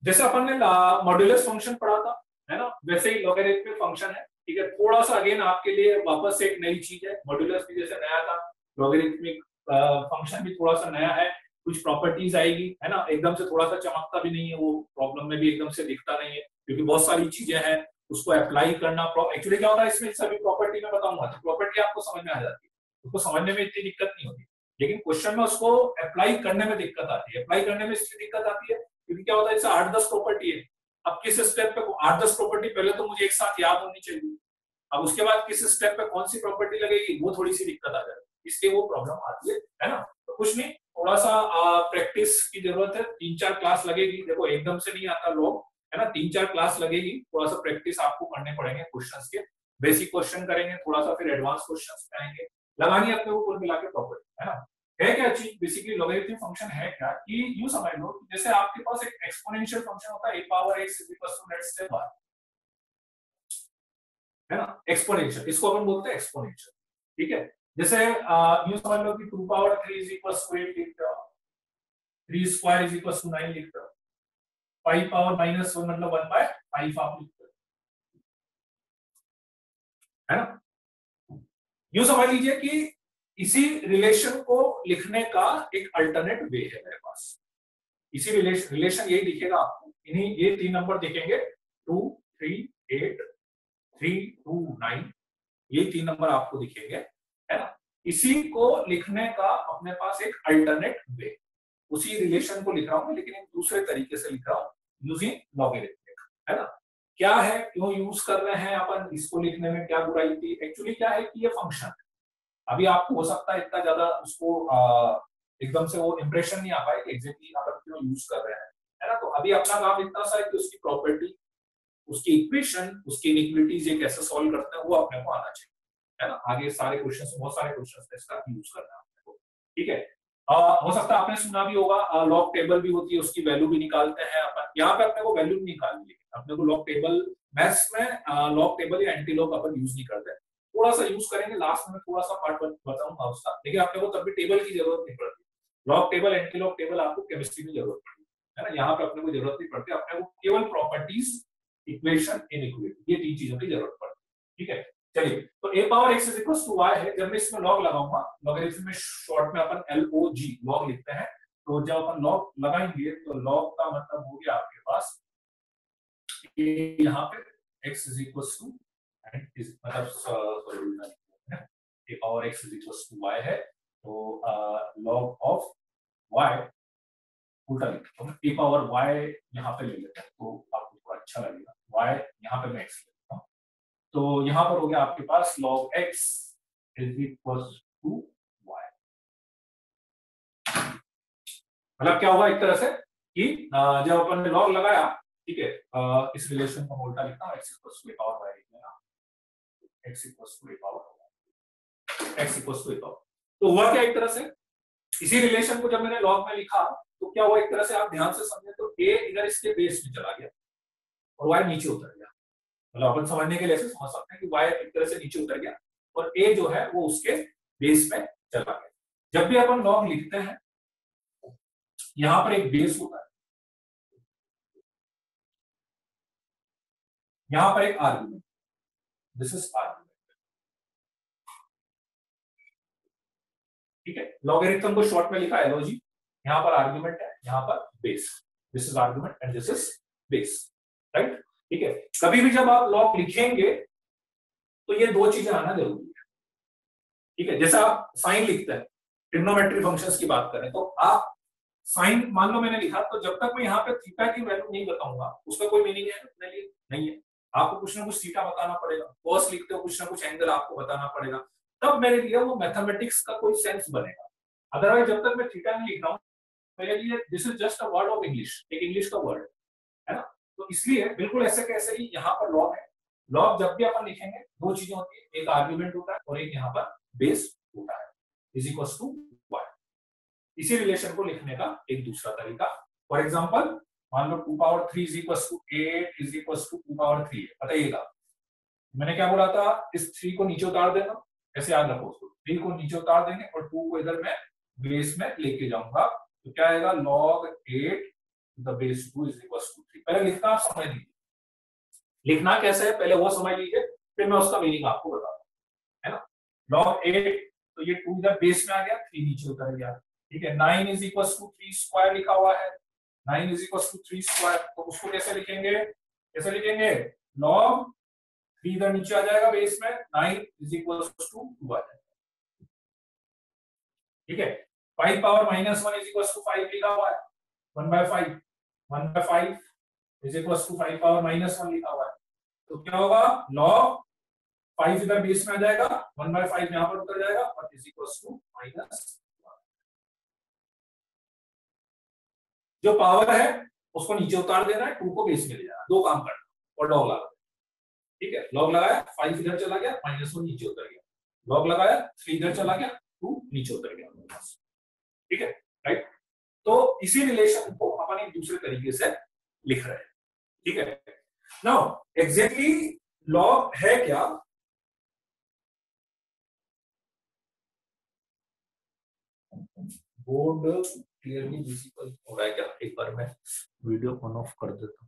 जैसे अपन ने modulus function पढ़ा था, है ना, वैसे ही लॉगरिथमिक फंक्शन है। ठीक है, थोड़ा सा अगेन आपके लिए वापस से एक नई चीज है, मॉड्यूलस भी जैसे नया था, लॉगरिथमिक फंक्शन भी थोड़ा सा नया है, कुछ प्रॉपर्टीज आएगी, है ना, एकदम से थोड़ा सा चमकता भी नहीं है, वो प्रॉब्लम में भी एकदम से दिखता नहीं है, क्योंकि बहुत सारी चीजें हैं उसको अप्लाई करना। एक्चुअली क्या होता है इसमें, सभी प्रॉपर्टी में बताऊंगा तो प्रॉपर्टी आपको समझ में आ जाती है, उसको समझने में इतनी दिक्कत नहीं होती, लेकिन क्वेश्चन में उसको अप्लाई करने में दिक्कत आती है। अप्लाई करने में इसलिए दिक्कत आती है क्योंकि क्या होता है, इससे 8-10 प्रॉपर्टी है। अब किस स्टेप पे 8-10 प्रॉपर्टी पहले तो मुझे एक साथ याद होनी चाहिए, अब उसके बाद किस स्टेप पे कौन सी प्रॉपर्टी लगेगी, वो थोड़ी सी दिक्कत आ जाती है, इसलिए वो प्रॉब्लम आती है ना। तो कुछ नहीं, थोड़ा सा प्रैक्टिस की जरूरत है, 3-4 क्लास लगेगी, देखो एकदम से नहीं आता लोग, है ना, 3-4 क्लास लगेगी, थोड़ा सा प्रैक्टिस आपको करने पड़ेंगे क्वेश्चंस के, बेसिक क्वेश्चन करेंगे, थोड़ा सा फिर एडवांस क्वेश्चंस पे आएंगे, लगानी अपने को कुल मिला के प्रॉपर्टी, है ना। है क्या चीज बेसिकली लॉगरिथमिक फंक्शन है क्या, कि यूं समझ लो जैसे आपके पास एक एक्सपोनेंशियल फंक्शन होता है, a power x let's say y, है ना, एक्सपोनेंशियल, इसको अपन बोलते हैं एक्सपोनेंशियल। ठीक है, जैसे यूं समझ लो कि 2 पावर 3 इज इक्वल टू 8 लिखते हो, 3 स्क्वायर इज इक्वल टू 9 लिखते हो, 5 पावर -1 मतलब 1/5 आप लिखते हो, है ना। यूं समझ लीजिए कि इसी रिलेशन को लिखने का एक अल्टरनेट वे है मेरे पास, इसी रिलेशन यही दिखेगा आपको, इन्हीं ये 3 नंबर दिखेंगे, 2 3 8 3 2 9, ये 3 नंबर आपको दिखेंगे, है ना। इसी को लिखने का अपने पास एक अल्टरनेट वे, उसी रिलेशन को लिख रहा हूं लेकिन एक दूसरे तरीके से लिख रहा हूं, यूजिंग लॉगरिथमिक, है ना। क्या है, क्यों यूज कर रहे हैं अपन इसको लिखने में, क्या बुराई थी, एक्चुअली क्या है कि ये फंक्शन है, अभी आपको हो सकता है इतना ज्यादा उसको एकदम से वो इंप्रेशन नहीं आ पाए कि एग्जैक्टली अपन क्यों यूज कर रहे हैं, है ना। तो अभी अपना काम इतना सा है कि उसकी प्रॉपर्टी, उसकी इक्वेशन, उसकी इनइक्वालिटीज ये कैसे सॉल्व करते हैं वो अपने को आना चाहिए, है ना। आगे सारे क्वेश्चंस, बहुत सारे क्वेश्चंस है इसका यूज करना है अपने को, ठीक है। हो सकता है आपने सुना भी होगा लॉग टेबल भी होती है, उसकी वैल्यू भी निकालते हैं अपन, यहाँ पे अपने को वैल्यू नहीं निकालनी है, अपने को लॉग टेबल, मैथ्स में लॉग टेबल या एंटी लॉग अपन यूज नहीं करते, थोड़ा सा यूज करेंगे लास्ट में, थोड़ा सा पार्ट बताऊंगा उसका, लेकिन अपने को तब भी टेबल की जरूरत नहीं पड़ती, log table anti log table आपको केमिस्ट्री में जरूरत पड़ती है ना, यहाँ पे अपने को जरूरत नहीं पड़ती, अपने को केवल प्रॉपर्टीज, इक्वेशन, इनइक्वालिटी, ये 3 चीजों की जरूरत पड़ती है, ठीक है। चलिए, तो a power x is equal to y है, जब मैं इसमें लॉग लगाऊंगा, लॉगरिथम में शॉर्ट में अपन log लॉग लिखते हैं, तो जब अपन लॉग लगाएंगे तो लॉग का मतलब हो गया आपके पास यहाँ पे x is equal to and is मतलब sorry a power x is equal to y है, तो लॉग ऑफ y उल्टा लिखता हूँ, a पावर y यहाँ पे ले लेते हैं तो आपको थोड़ा अच्छा लगेगा, y यहाँ पे मैं x लेता हूँ, तो यहां पर हो गया आपके पास log x is equal to y, मतलब क्या होगा एक तरह से कि जब अपन ने log लगाया, ठीक है, इस रिलेशन को उल्टा लिखता हूं, x equal to a power y लिखना, x equal to a power x equal to a power, तो हुआ क्या एक तरह से, इसी रिलेशन को जब मैंने log में लिखा तो क्या हुआ एक तरह से, आप ध्यान से समझे तो a इधर इसके बेस में चला गया और y नीचे उतर गया, मतलब अपन समझने के लिए ऐसे समझ सकते हैं कि y एक तरह से नीचे उतर गया और a जो है वो उसके बेस में चला गया। जब भी अपन लॉग लिखते हैं यहां पर एक बेस होता है, यहां पर एक आर्गुमेंट, दिस इज आर्गुमेंट, ठीक है। लॉगरिथम को शॉर्ट में लिखा है log, यहां पर आर्गुमेंट है, यहां पर base, this is argument and this is base, right, ठीक है। कभी भी जब आप लॉग लिखेंगे तो ये दो चीजें आना जरूरी है, ठीक है। जैसे आप साइन लिखते हैं, ट्रिग्नोमेट्री फंक्शंस की बात करें तो आप साइन मान लो मैंने लिखा, तो जब तक मैं यहाँ पे थीटा की वैल्यू नहीं बताऊंगा उसका कोई मीनिंग है अपने लिए नहीं है, आपको कुछ ना कुछ थीटा बताना पड़ेगा, कॉस लिखते हो कुछ ना कुछ एंगल आपको बताना पड़ेगा, तब मेरे लिए वो मैथमेटिक्स का कोई सेंस बनेगा, अदरवाइज जब तक मैं थीटा नहीं लिख रहा हूँ मेरे लिए this is just a word of English, एक इंग्लिश का वर्ड है ना। तो इसलिए बिल्कुल ऐसे कैसे ही यहाँ पर लॉग है, लॉग जब भी अपन लिखेंगे दो चीजें होती है, एक आर्ग्यूमेंट होता है और एक यहाँ पर बेस होता है, इज इक्वल टू y, इसी रिलेशन को लिखने का एक दूसरा तरीका, फॉर एग्जांपल मान लो 2 power 3 is equal to 8 is equal to 2 power 3 है, बताइएगा मैंने क्या बोला था, इस 3 को नीचे उतार देना, ऐसे याद रखो उसको, 3 को नीचे उतार देंगे और 2 को इधर मैं बेस में लेके जाऊंगा, तो क्या आएगा log 8 the base 2 is equal to पहले लिखना आप समझ लीजिए, लिखना कैसे है पहले वो समझ लीजिए, फिर मैं उसका मीनिंग आपको बताता हूँ, है ना। log 8, तो ये 2 इधर बेस में आ गया, 3 नीचे उतर गया, ठीक है। 9 इज इक्वल टू 3 स्क्वायर लिखा हुआ है, 9 इज इक्वल टू 3 स्क्वायर, तो उसको कैसे लिखेंगे, कैसे लिखेंगे, log 3 इधर नीचे आ जाएगा बेस में, 9 इज इक्वल टू 2 आ जाएगा, ठीक है। 5 पावर -1 इज इक्वल टू 5 लिखा हुआ है, 1/5, 1/5 इज इक्वल टू 5 पावर -1 लिखा हुआ है, तो क्या होगा, log 5 इधर बेस में आ जाएगा, 1/5 यहां पर उतर जाएगा और इज इक्वल टू -1। जो पावर है उसको नीचे उतार देना है, 2 को बेस में ले जाना, दो काम करना और लॉग लगा, ठीक है। लॉग लगाया, 5 इधर चला गया, -1 नीचे उतर गया, लॉग लगाया, 3 इधर चला गया, 2 नीचे उतर गया, ठीक है, राइट। तो इसी रिलेशन को अपन एक दूसरे तरीके से लिख रहे हैं, ठीक है। नाउ एग्जैक्टली लॉग है क्या, बोर्ड क्लियरली विजिबल हो रहा है क्या, एक बार मैं वीडियो ऑन ऑफ कर देता हूं।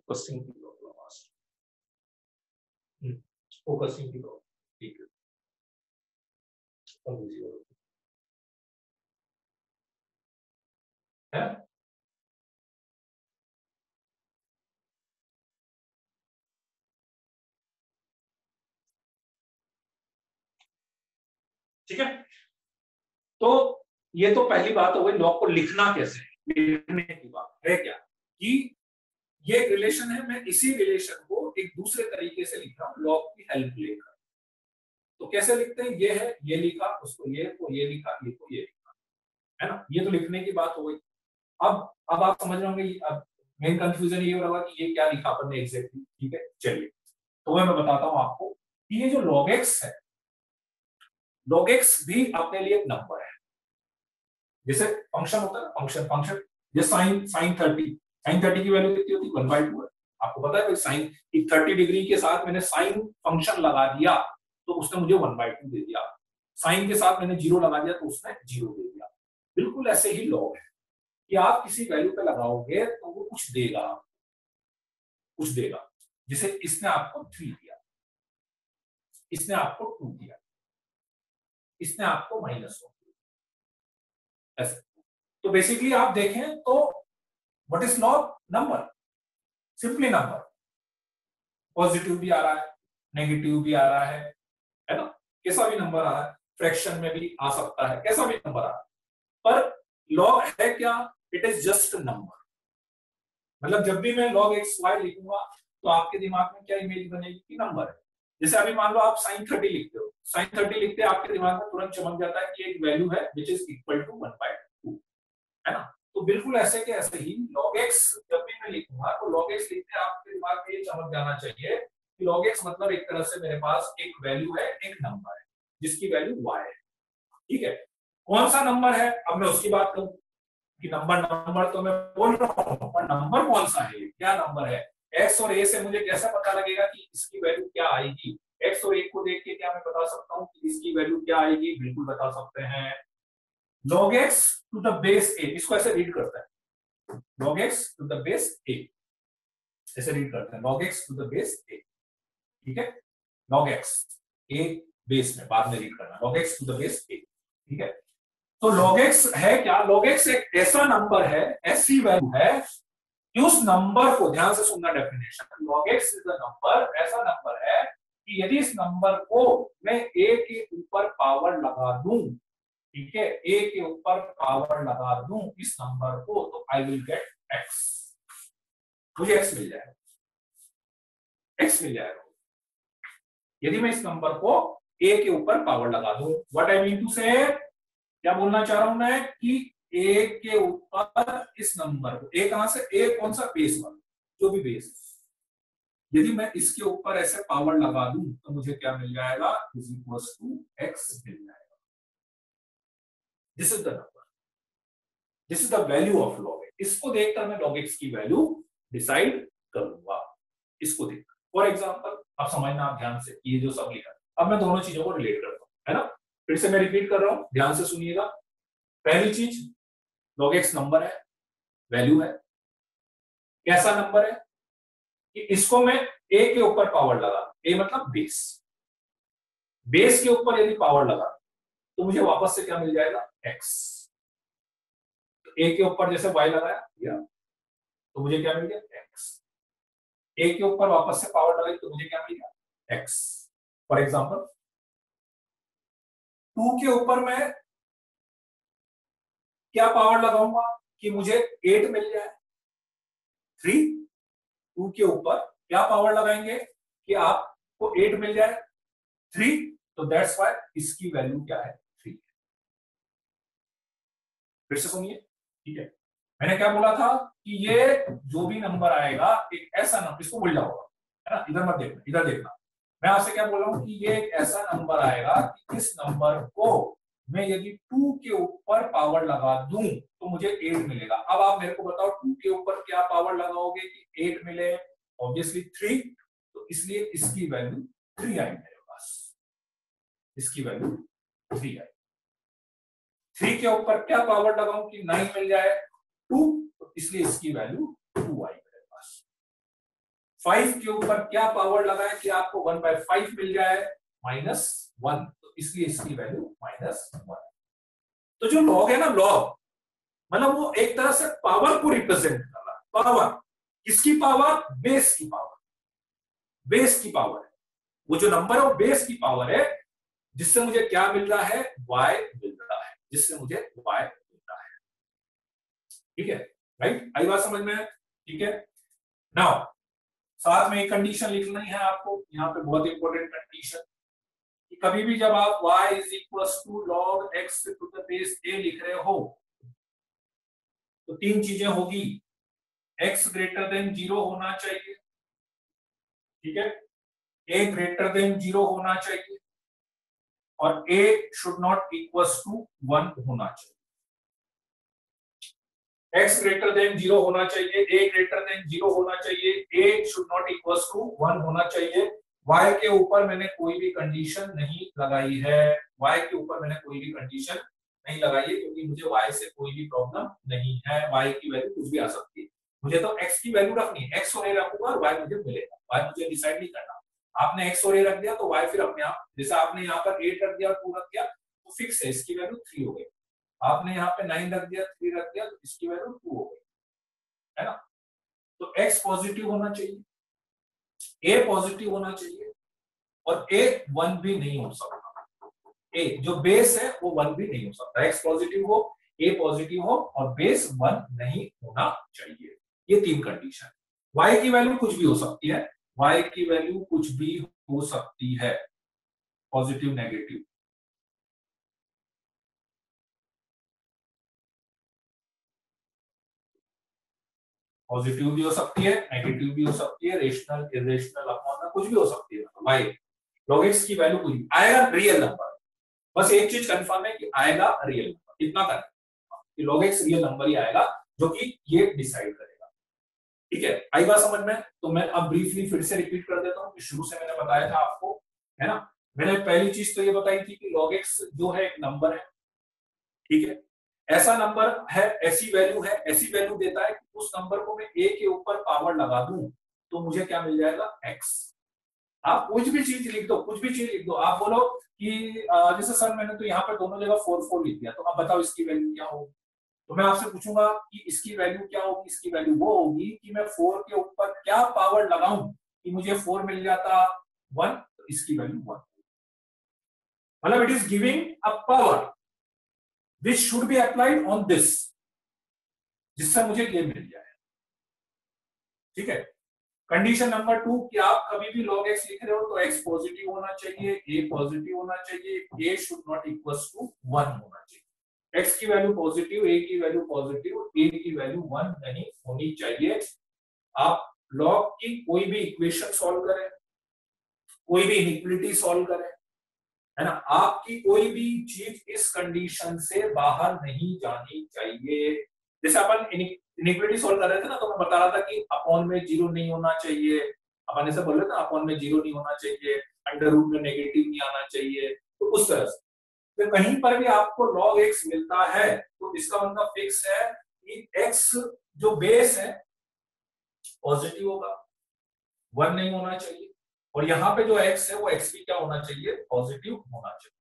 फोकसिंग की प्रॉब्लम, फोकसिंग की प्रॉब्लम, ठीक है, है, ठीक है। तो ये तो पहली बात हो गई, लॉग को लिखना कैसे, लिखने की बात है क्या, कि ये रिलेशन है, मैं इसी रिलेशन को एक दूसरे तरीके से लिख रहा हूं लॉग की हेल्प लेकर। तो कैसे लिखते हैं, ये है, ये लिखा, उसको ये को ये लिखा, ये को ये लिखा, है ना, ये तो लिखने की बात हो गई। अब आप समझ रहे होंगे, अब मेन कंफ्यूजन ये हो रहा कि ये क्या लिखा अपन ने एग्जैक्टली, ठीक है। चलिए तो मैं बताता हूं आपको कि ये जो log x है, log x भी अपने लिए एक नंबर है, जैसे फंक्शन होता है ना, फंक्शन फंक्शन जैसे साइन 30 की वैल्यू कितनी होती है, 1/2 है। आपको पता है भाई, साइन 30 डिग्री के साथ मैंने साइन फंक्शन लगा दिया तो उसने मुझे 1/2 दे दिया, साइन के साथ मैंने 0 लगा दिया तो उसने 0 दे दिया। बिल्कुल ऐसे ही लॉग है कि आप किसी वैल्यू पे लगाओगे तो वो कुछ देगा, कुछ देगा। जैसे इसने आपको 3 दिया, इसने आपको 2 दिया, इसने आपको -1 दिया, ऐसे। तो बेसिकली आप देखें तो what is log, number, simply number, positive भी आ रहा है, नेगेटिव भी आ रहा है ना, कैसा भी नंबर आ रहा है, फ्रैक्शन में भी आ सकता है, कैसा भी नंबर आ रहा है, पर लॉग है क्या, इट इज जस्ट नंबर। मतलब जब भी मैं log xy लिखूंगा तो आपके दिमाग में क्या इमेज बनेगी कि नंबर है। जैसे अभी मान लो आप sin 30 लिखते हो, sin 30 लिखते आपके दिमाग में तुरंत चमक जाता है कि एक वैल्यू है विच इज इक्वल टू 1/2, है ना। तो बिल्कुल ऐसे के ऐसे ही log x जब भी मैं लिखूंगा तो log x लिखते आपके दिमाग में ये चमक जाना चाहिए कि log x मतलब एक तरह से मेरे पास एक वैल्यू है, एक नंबर है जिसकी वैल्यू y है, ठीक है। कौन सा नंबर है, अब मैं उसकी बात करूं कि नंबर नंबर तो मैं बोल रहा हूं, पर नंबर कौन सा है, क्या नंबर है। x और a से मुझे कैसे पता लगेगा कि इसकी वैल्यू क्या आएगी, x और a को देख के क्या मैं बता सकता हूं कि इसकी वैल्यू क्या आएगी, बिल्कुल बता सकते हैं। log x to the base a, इसको ऐसे रीड करते हैं, log x to the base a, ऐसे रीड करते हैं, log x to the base a, ठीक है। log x a बेस में बाद में रीड करना, log x to the base a, ठीक है। तो log x है क्या, log x एक ऐसा नंबर है, ऐसी वैल्यू है कि उस नंबर को, ध्यान से सुनना definition, log x is a number, ऐसा नंबर है कि यदि इस नंबर को मैं a के ऊपर पावर लगा दूं, ठीक है, a के ऊपर पावर लगा दूं इस नंबर को, तो आई विल गेट x, मुझे x मिल जाएगा, x मिल जाएगा यदि मैं इस नंबर को a के ऊपर पावर लगा दूं। व्हाट आई मीन टू से, क्या बोलना चाह रहा हूं मैं कि a के ऊपर इस नंबर को, a कहां से, a कौन सा, बेस वाला, जो भी बेस, यदि मैं इसके ऊपर ऐसे पावर लगा दूं तो मुझे क्या मिल जाएगा, इज इक्वल्स टू एक्स मिल जाएगा। This is the number, this is the value of log x. इसको देखकर मैं लॉग एक्स की वैल्यू डिसाइड करूंगा, इसको देखकर। फॉर एग्जाम्पल अब समझना आप ध्यान से, ये जो सब लिखा, अब मैं दोनों चीजों को रिलेट करता हूं, है ना। फिर से मैं रिपीट कर रहा हूं, ध्यान से सुनिएगा। पहली चीज, लॉग एक्स नंबर है, वैल्यू है। कैसा नंबर है कि इसको मैं ए के ऊपर पावर लगा, ए मतलब बेस, बेस के ऊपर यदि पावर लगा तो मुझे वापस से क्या मिल जाएगा, एक्स। तो ए के ऊपर जैसे वाई लगाया या तो मुझे क्या मिल गया, एक्स। ए के ऊपर वापस से पावर लगाई तो मुझे क्या मिल गया, एक्स। फॉर एग्जाम्पल 2 के ऊपर मैं क्या पावर लगाऊंगा कि मुझे 8 मिल जाए। 3, 2 के ऊपर क्या पावर लगाएंगे कि आपको 8 मिल जाए, 3, तो दैट्स व्हाई इसकी वैल्यू क्या है, 3। फिर से सुनिए, ठीक है। मैंने क्या बोला था कि ये जो भी नंबर आएगा एक ऐसा नंबर, इसको भूल जाओगा, है ना, इधर मत देखना, इधर देखना। मैं आपसे क्या बोल रहा हूं कि ये एक ऐसा नंबर आएगा कि इस नंबर को मैं यदि 2 के ऊपर पावर लगा दूं तो मुझे 8 मिलेगा। अब आप मेरे को बताओ 2 के ऊपर क्या पावर लगाओगे कि 8 मिले, ऑब्वियसली 3, तो इसलिए इसकी वैल्यू 3 आई मेरे पास, इसकी वैल्यू 3 आई। 3 के ऊपर क्या पावर लगाऊं कि 9 मिल जाए, 2, तो इसलिए इसकी वैल्यू 2 आई मेरे पास। 5 के ऊपर क्या पावर लगाए कि आपको 1/5 मिल जाए, -1, तो इसलिए इसकी वैल्यू -1। तो जो लॉग है ना, लॉग मतलब वो एक तरह से पावर को रिप्रेजेंट कर रहा है। पावर किसकी पावर, बेस की पावर, बेस की पावर है। वो जो नंबर है वो बेस की पावर है, जिससे मुझे क्या मिल रहा है, y मिल रहा है, जिससे मुझे y मिल रहा है। ठीक है, राइट, आई बात समझ में? ठीक है। नाउ साथ में एक कंडीशन लिखनी है आपको यहाँ पे, बहुत इंपॉर्टेंट कंडीशन, कि कभी भी जब आप y is equal to log x to the base a लिख रहे हो तो 3 चीजें होगी। x ग्रेटर देन 0 होना चाहिए, ठीक है, a ग्रेटर देन 0 होना चाहिए, और a should not equal to 1 होना चाहिए। x ग्रेटर देन 0 होना चाहिए, a ग्रेटर देन 0 होना चाहिए, a should not equal to 1 होना चाहिए। y के ऊपर मैंने कोई भी कंडीशन नहीं लगाई है, y के ऊपर मैंने कोई भी कंडीशन नहीं लगाई है, क्योंकि मुझे y से कोई भी प्रॉब्लम नहीं है। y की वैल्यू कुछ भी आ सकती है, मुझे तो x की वैल्यू रखनी है, x और a रखूंगा और y मुझे मिलेगा, y मुझे डिसाइड नहीं करना। आपने x और a रख दिया तो y फिर अपने आप, जैसे आपने यहाँ पर 8 रख दिया और 2 रख दिया तो फिक्स है, इसकी वैल्यू 3 हो गई। आपने यहाँ पे 9 रख दिया, 3 रख दिया तो इसकी वैल्यू 2 हो गई, है ना। तो x पॉजिटिव होना चाहिए, a पॉजिटिव होना चाहिए, और a 1 भी नहीं हो सकता। a जो बेस है वो 1 भी नहीं हो सकता, x पॉजिटिव हो, a पॉजिटिव हो और बेस 1 नहीं होना चाहिए। ये 3 कंडीशन। y की वैल्यू कुछ भी हो सकती है, y की वैल्यू कुछ भी हो सकती है, पॉजिटिव नेगेटिव। पॉजिटिव भी हो सकती है, नेगेटिव भी हो सकती है, रेशनल, इरेशनल, अपॉन कुछ भी हो सकती है। भाई log x की वैल्यू कुछ आएगा, रियल नंबर। बस एक चीज कंफर्म है कि आएगा रियल नंबर, इतना कर कि log x रियल नंबर ही आएगा जो कि ये डिसाइड करेगा। ठीक है, आई बात समझ में? तो मैं अब ब्रीफली फिर से रिपीट कर देता हूँ कि शुरू से मैंने बताया था आपको, है ना। मैंने पहली चीज तो ये बताई थी कि log x जो है एक नंबर है, ठीक है, ऐसा नंबर है, ऐसी वैल्यू है, ऐसी वैल्यू देता है कि उस नंबर को मैं a के ऊपर पावर लगा दूं तो मुझे क्या मिल जाएगा, x। आप कुछ भी चीज लिख दो, कुछ भी चीज लिख दो, आप बोलो कि जैसे सर मैंने तो यहाँ पर दोनों जगह 4 लिख दिया, तो अब बताओ इसकी वैल्यू क्या होगी। तो मैं आपसे पूछूंगा कि इसकी वैल्यू क्या होगी, इसकी वैल्यू वो होगी कि मैं 4 के ऊपर क्या पावर लगाऊं कि मुझे 4 मिल जाता 1, तो इसकी वैल्यू 1। मतलब it is giving a power which should be applied on this, जिससे मुझे ये मिल जाए। ठीक है, कंडीशन नंबर 2 कि आप कभी भी log x लिख रहे हो तो x पॉजिटिव होना चाहिए, a पॉजिटिव होना चाहिए, a should not equal to 1 होना चाहिए। x की वैल्यू पॉजिटिव, a की वैल्यू पॉजिटिव, a की वैल्यू 1 नहीं होनी चाहिए। आप लॉग की कोई भी इक्वेशन सॉल्व करें, कोई भी इनइक्वालिटी सॉल्व करें, है ना, आपकी कोई भी चीज इस कंडीशन से बाहर नहीं जानी चाहिए। जैसे अपन इनइक्वालिटी सॉल्व कर रहे थे ना, तो मैं बता रहा था कि अपॉन में जीरो नहीं होना चाहिए, अपन ऐसे बोल रहे थे अपॉन में जीरो नहीं होना चाहिए, अंडर रूट में नेगेटिव नहीं आना चाहिए, तो उस तरह से तो कहीं पर भी आपको log x मिलता है तो इसका मतलब फिक्स है कि x जो बेस है पॉजिटिव होगा, 1 नहीं होना चाहिए, और यहाँ पे जो x है वो x भी क्या होना चाहिए, पॉजिटिव होना चाहिए।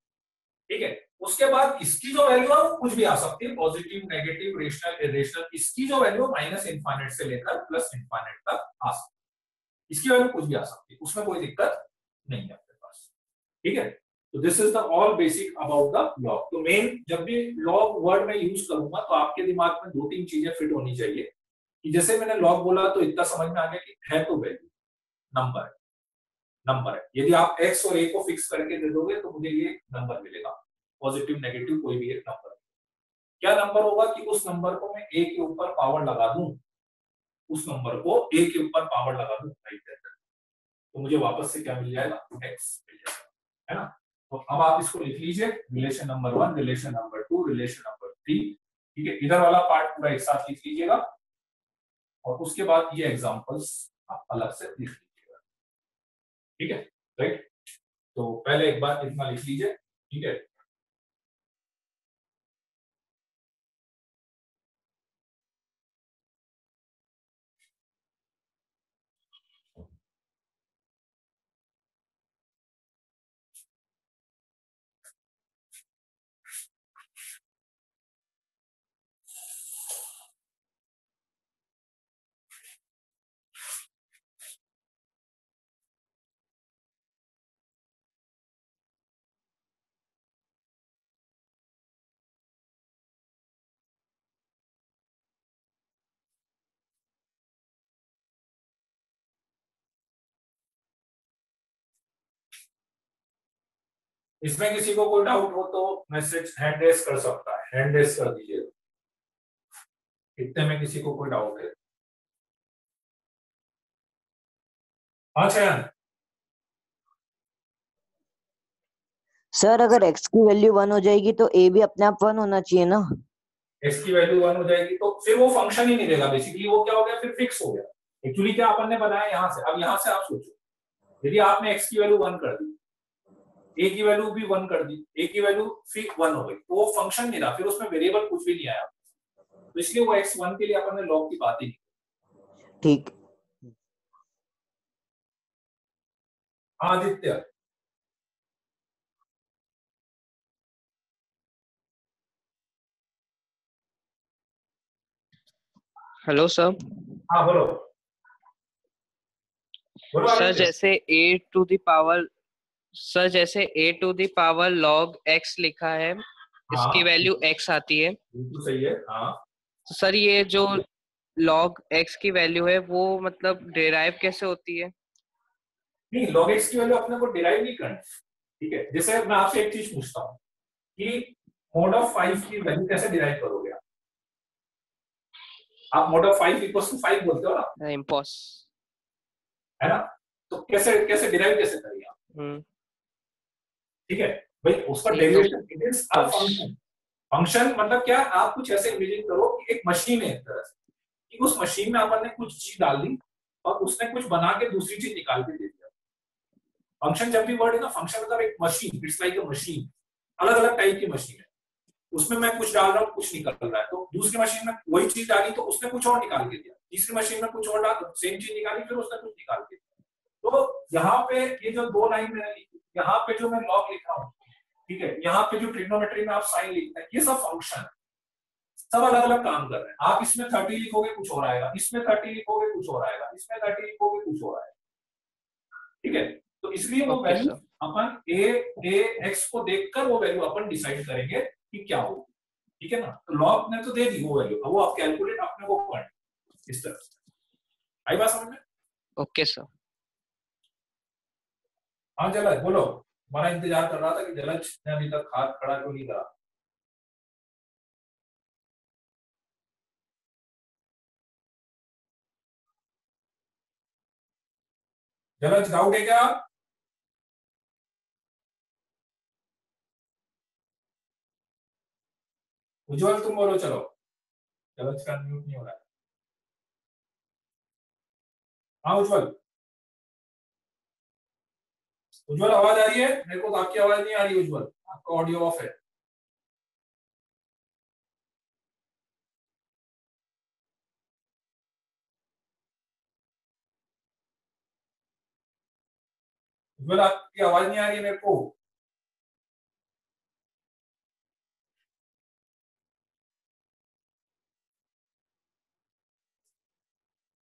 ठीक है, उसके बाद इसकी जो वैल्यू है वो कुछ भी आ सकती है, पॉजिटिव, नेगेटिव, रेशनल, इरेशनल, इसकी जो वैल्यू माइनस इनफाइनाइट से लेकर प्लस इनफाइनाइट तक आ सकती है, इसकी वैल्यू कुछ भी आ सकती है, उसमें कोई दिक्कत नहीं है आपके पास। ठीक है, तो this is the all basic about the log. तो मेन जब भी लॉग वर्ड में यूज करूंगा तो आपके दिमाग में 2-3 चीजें फिट होनी चाहिए कि जैसे मैंने लॉग बोला तो इतना समझ में आ गया कि है तो वैल्यू, नंबर है, नंबर है, यदि आप x और a को फिक्स करके दे दोगे तो मुझे ये नंबर मिलेगा, पॉजिटिव नेगेटिव कोई भी एक नंबर। क्या नंबर होगा कि उस नंबर को मैं a के ऊपर पावर लगा दूं, उस नंबर को a के ऊपर पावर लगा दूं तो मुझे वापस से क्या मिल जाएगा, x मिल जाएगा, है ना। तो अब आप इसको लिख लीजिए, relation number 1, relation number 2, relation number 3। ठीक है, इधर वाला पार्ट पूरा एक साथ लिख लीजिएगा और उसके बाद ये एग्जांपल्स आप अलग से लिख लीजिएगा। ठीक है, राइट। तो पहले एक बार इतना लिख लीजिए। ठीक है, इसमें किसी को कोई डाउट हो तो मैसेज हैंड रेस कर सकता है, हैंड रेस कर दीजिए इतने में किसी को कोई डाउट है। हाँ चयन। सर अगर x की वैल्यू 1 हो जाएगी तो a भी अपने आप 1 होना चाहिए ना। x की वैल्यू 1 हो जाएगी तो फिर वो फंक्शन ही नहीं देगा, बेसिकली वो क्या हो गया, फिर फिक्स हो गया। एक्चुअली क्या अपन ने बनाया यहाँ से, अब यहाँ से आप सोचो यदि आपने x की वैल्यू 1 कर दी, a की वैल्यू भी 1 कर दी, a की वैल्यू फिर 1 हो गई, तो वो फंक्शन नहीं रहा, फिर उसमें वेरिएबल कुछ भी नहीं आया, तो इसलिए वो x1 के लिए अपन ने लॉग की बात ही नहीं। ठीक। हाँ आदित्य। Hello sir. हाँ बोलो, बोलो सर आदित्य। जैसे a to the power sir जैसे a to the power log x लिखा है, इसकी हाँ वैल्यू x आती है, बिल्कुल सही है। हाँ तो सर ये जो log x की वैल्यू है वो मतलब डिराइव कैसे होती है? नहीं, log x की वैल्यू अपने को डिराइव नहीं करनी। ठीक है, जैसे मैं आपसे एक चीज पूछता हूँ कि मोड ऑफ 5 की वैल्यू कैसे डिराइव करोगे आप मोड ऑफ 5 इक्वल्स टू 5 बोलते हो ना, इम्पॉस है ना, तो कैसे कैसे डिराइव कैसे करेंगे आप। ठीक है भाई, उसका ये तो derivation it is a function function. Function मतलब क्या, आप कुछ ऐसे इमेजिन करो कि एक मशीन है एक तरह से, कि उस मशीन में अपन ने कुछ चीज डाल दी और उसने कुछ बना के दूसरी चीज निकाल के दे दिया। फंक्शन जब भी वर्ड है ना, फंक्शन मतलब एक machine, it's like a machine, अलग अलग टाइप की मशीन है, उसमें मैं कुछ डाल रहा हूँ कुछ निकल रहा है, तो दूसरी मशीन में वही चीज डाली तो उसने कुछ और निकाल के दिया, तीसरी मशीन में कुछ और डाल, सेम चीज निकाली फिर उसने कुछ निकाल के दिया। तो यहाँ पे ये जो 2 लाइन मैंने लिखी, यहाँ पे जो मैं लॉग लिख रहा हूँ, ठीक है, यहाँ पे जो ट्रिग्नोमेट्री में आप साइन लिखते हैं, ये सब फंक्शन है, सब अलग अलग काम कर रहे हैं। आप इसमें 30 लिखोगे कुछ और आएगा, इसमें 30 लिखोगे कुछ और आएगा, इसमें 30 लिखोगे कुछ और आएगा। ठीक है, तो इसलिए वो ओके वैल्यू सर। अपन ए एक्स को देखकर वो वैल्यू अपन डिसाइड करेंगे कि क्या होगी। ठीक है ना, तो लॉग ने तो दे दी वो वैल्यू, अब वो आप कैलकुलेट अपने को करना इस तरह से। आई बात समझ में? Okay sir. हाँ जलज बोलो, हमारा इंतजार कर रहा था कि जलज ने अभी तक हाथ खड़ा क्यों नहीं करा। जलज डाउट है क्या? उज्जवल तुम बोलो, चलो। जलज का म्यूट नहीं हो रहा है। हाँ उज्जवल, उज्जवल आवाज आ रही है? मेरे को तो आपकी आवाज नहीं आ रही उज्जवल, आपका ऑडियो ऑफ है। उज्जवल आपकी आवाज नहीं आ रही है मेरे को।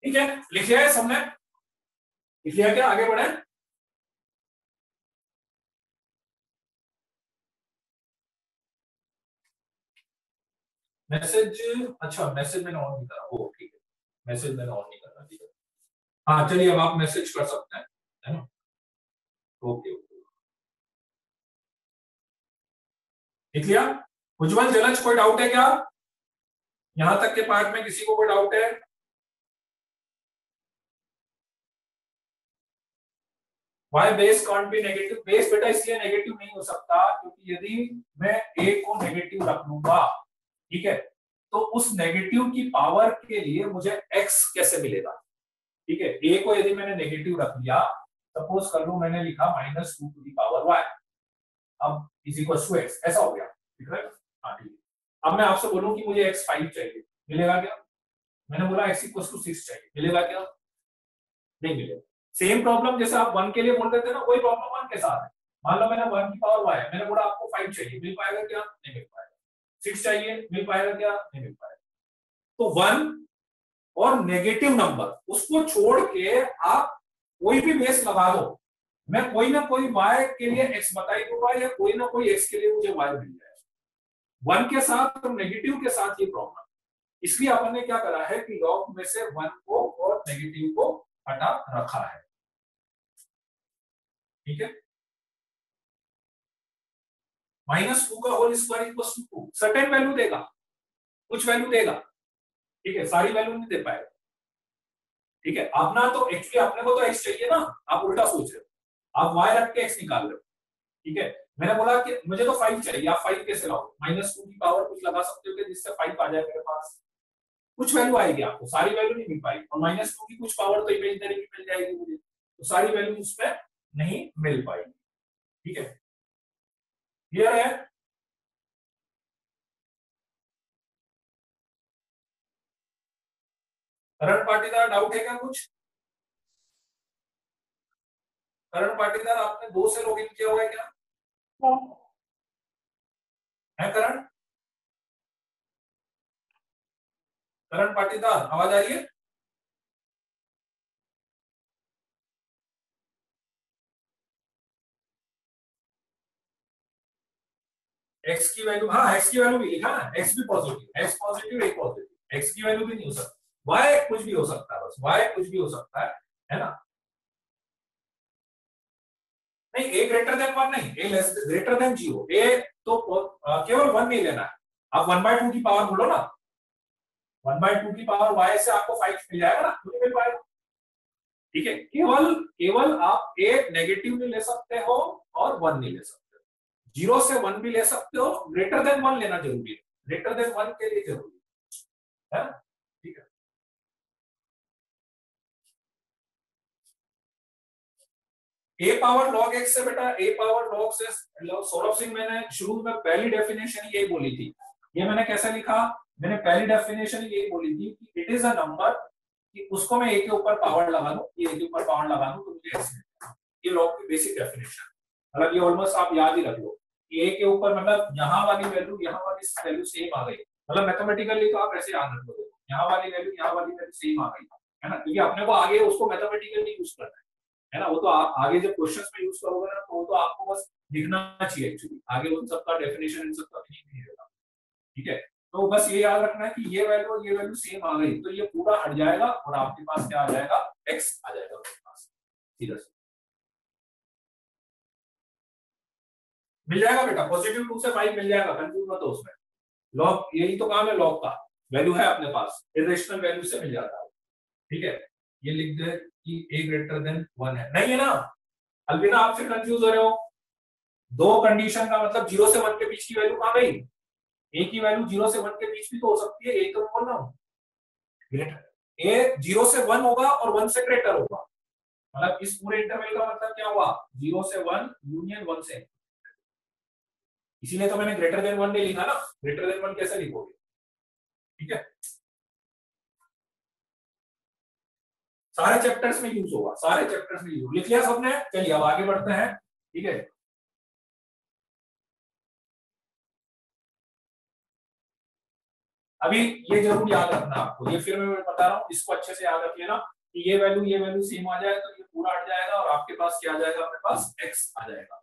ठीक है, लिख लिया है सबने? लिख लिया क्या? आगे बढ़े। मैसेज, अच्छा मैसेज मैंने ऑन नहीं करा, ओ ठीक है, मैसेज मैंने ऑन नहीं करा, ठीक है। हाँ चलिए, अब आप मैसेज कर सकते हैं, है ना? ओके ओके, लिख लिया। उज्जवल, जलज, कोई डाउट है क्या? यहां तक के पार्ट में किसी को कोई डाउट है? Why base can't be negative? Base बेटा इसलिए नेगेटिव नहीं हो सकता क्योंकि यदि मैं ए को नेगेटिव रख लूंगा, ठीक है, तो उस नेगेटिव की पावर के लिए मुझे एक्स कैसे मिलेगा? ठीक है, ए को यदि मैंने नेगेटिव रख लिया, सपोज कर लो मैंने लिखा -2 टू दी पावर वाई, अब इज इक्वल टू एक्स, ऐसा हो गया, ठीक है? हाँ ठीक है। अब मैं आपसे बोलूं कि मुझे x5 चाहिए, मिलेगा क्या? मैंने बोला x इक्वल टू 6 चाहिए, मिलेगा क्या? नहीं मिलेगा। सेम प्रॉब्लम जैसे आप 1 के लिए बोल रहे थे ना, वही प्रॉब्लम 1 के साथ है। मान लो मैंने 1 की पावर y है, मैंने बोला आपको 5 चाहिए, मिल पाएगा क्या? नहीं मिल पाएगा। 6 चाहिए, मिल पाएगा क्या? नहीं मिल पाएगा। तो 1 और नेगेटिव नंबर, उसको छोड़ के आप कोई भी बेस लगा दो, मैं कोई ना कोई y के लिए x बता ही दूंगा, या कोई ना कोई x के लिए मुझे y मिल जाएगा। 1 के साथ और नेगेटिव के साथ ये प्रॉब्लम, इसलिए अपन ने क्या करा है कि लॉग में से 1 को और नेगेटिव को हटा रखा है, ठीक है? -2 का whole square equal to 2, certain value देगा, कुछ वैल्यू देगा, ठीक है, सारी वैल्यू नहीं दे पाएगा, ठीक है? अपना तो एक्चुअली अपने को तो x चाहिए ना, आप उल्टा सोच रहे हो, आप y रख के x निकाल रहे हो, ठीक है? मैंने बोला कि मुझे तो 5 चाहिए, आप 5 कैसे लाओ? -2 की पावर कुछ लगा सकते हो जिससे 5 आ जाए मेरे पास, कुछ वैल्यू आएगी, आपको सारी वैल्यू नहीं मिल पाएगी, और -2 की कुछ पावर तो इमेजिनरी भी मिल जाएगी मुझे, तो सारी वैल्यू उसमें नहीं मिल पाएगी, ठीक है? क्लियर है? करण पाटीदार, डाउट है क्या कुछ? करण पाटीदार, आपने 2 से लॉगिन किया हुआ है क्या? है करण? करण पाटीदार, आवाज आ रही है? एक्स की वैल्यू, हाँ एक्स की वैल्यू भी लिखा ना, एक्स भी पॉजिटिव, एक्स पॉजिटिव, एक पॉजिटिव, एक्स की वैल्यू भी नहीं हो सकती, वाई कुछ भी हो सकता है, बस वाई कुछ भी हो सकता है ना? नहीं, ए ग्रेटर देन 1 नहीं, ए लेस ग्रेटर देन 0, ए तो केवल 1 नहीं लेना है, आप 1/2 की पावर बोलो ना, 1/2 की पावर वाई से आपको 5 मिल जाएगा ना, नहीं मिल पाएगा, ठीक है? केवल केवल आप ए नेगेटिव नहीं ले सकते हो और 1 नहीं ले सकते, 0 से 1 भी ले सकते हो, ग्रेटर देन 1 लेना जरूरी है, ग्रेटर देन 1 के लिए जरूरी है, ठीक है? ए पावर लॉग एक्स से बेटा, ए पावर लॉग से, सौरभ सिंह, मैंने शुरू में पहली डेफिनेशन यही बोली थी, ये मैंने कैसे लिखा? मैंने पहली डेफिनेशन यही बोली थी कि इट इज अ नंबर, कि उसको मैं ए के ऊपर पावर लगा दूं, ये ए के ऊपर पावर लगा दूं तो मुझे एक्स मिलेगा, ये लॉग की बेसिक डेफिनेशन, मतलब ये ऑलमोस्ट आप याद ही रख लो कि ए के ऊपर मतलब यहाँ वाली वैल्यू सेम आ गई, मतलब मैथमेटिकली तो आप ऐसे याद रख लो, यहाँ वाली वैल्यू सेम आ गई, है ना? क्योंकि अपने को आगे उसको मैथमेटिकली यूज करना है ना? वो तो आप आगे जब क्वेश्चंस में यूज करोगे ना, तो वो तो आपको बस दिखना चाहिए, एक्चुअली आगे उन सबका डेफिनेशन इन सबका मीनिंग नहीं रहेगा, ठीक है? तो बस ये याद रखना है कि ये वैल्यू और ये वैल्यू सेम आ गई तो ये पूरा हट जाएगा और आपके पास क्या आ जाएगा? x आ जाएगा आपके पास, सीधा से मिल जाएगा बेटा, +2 से 5 मिल जाएगा, कंफ्यूज मत हो उसमें, लॉग यही तो काम है, लॉग का वैल्यू है अपने पास, इरेशनल वैल्यू से मिल जाता है, ठीक है? ये लिख दे कि a ग्रेटर देन 1 है, नहीं है ना अलविना, आप फिर कंफ्यूज हो रहे हो। दो कंडीशन का मतलब 0 से 1 के बीच की वैल्यू कहां गई, a की वैल्यू 0 से 1 के बीच भी तो हो सकती है, एक तो बोल रहा हूं ग्रेटर a 0 से 1 होगा और 1 से ग्रेटर होगा, मतलब इस पूरे इंटरवल का मतलब क्या हुआ 0 से 1 यूनियन 1 से, इसीलिए तो मैंने ग्रेटर देन 1 नहीं लिखा ना, ग्रेटर देन 1 कैसे लिखोगे, ठीक है सारे चैप्टर्स में यूज होगा, सारे चैप्टर्स में यूज, लिख लिया सबने, चलिए अब आगे बढ़ते हैं, ठीक है। अभी ये जरूर याद रखना आपको, ये फिर मैं बता रहा हूँ, इसको अच्छे से याद रख लेना कि ये वैल्यू सेम आ जाए तो ये पूरा हट जाएगा और आपके पास क्या आ जाएगा, अपने पास x आ जाएगा।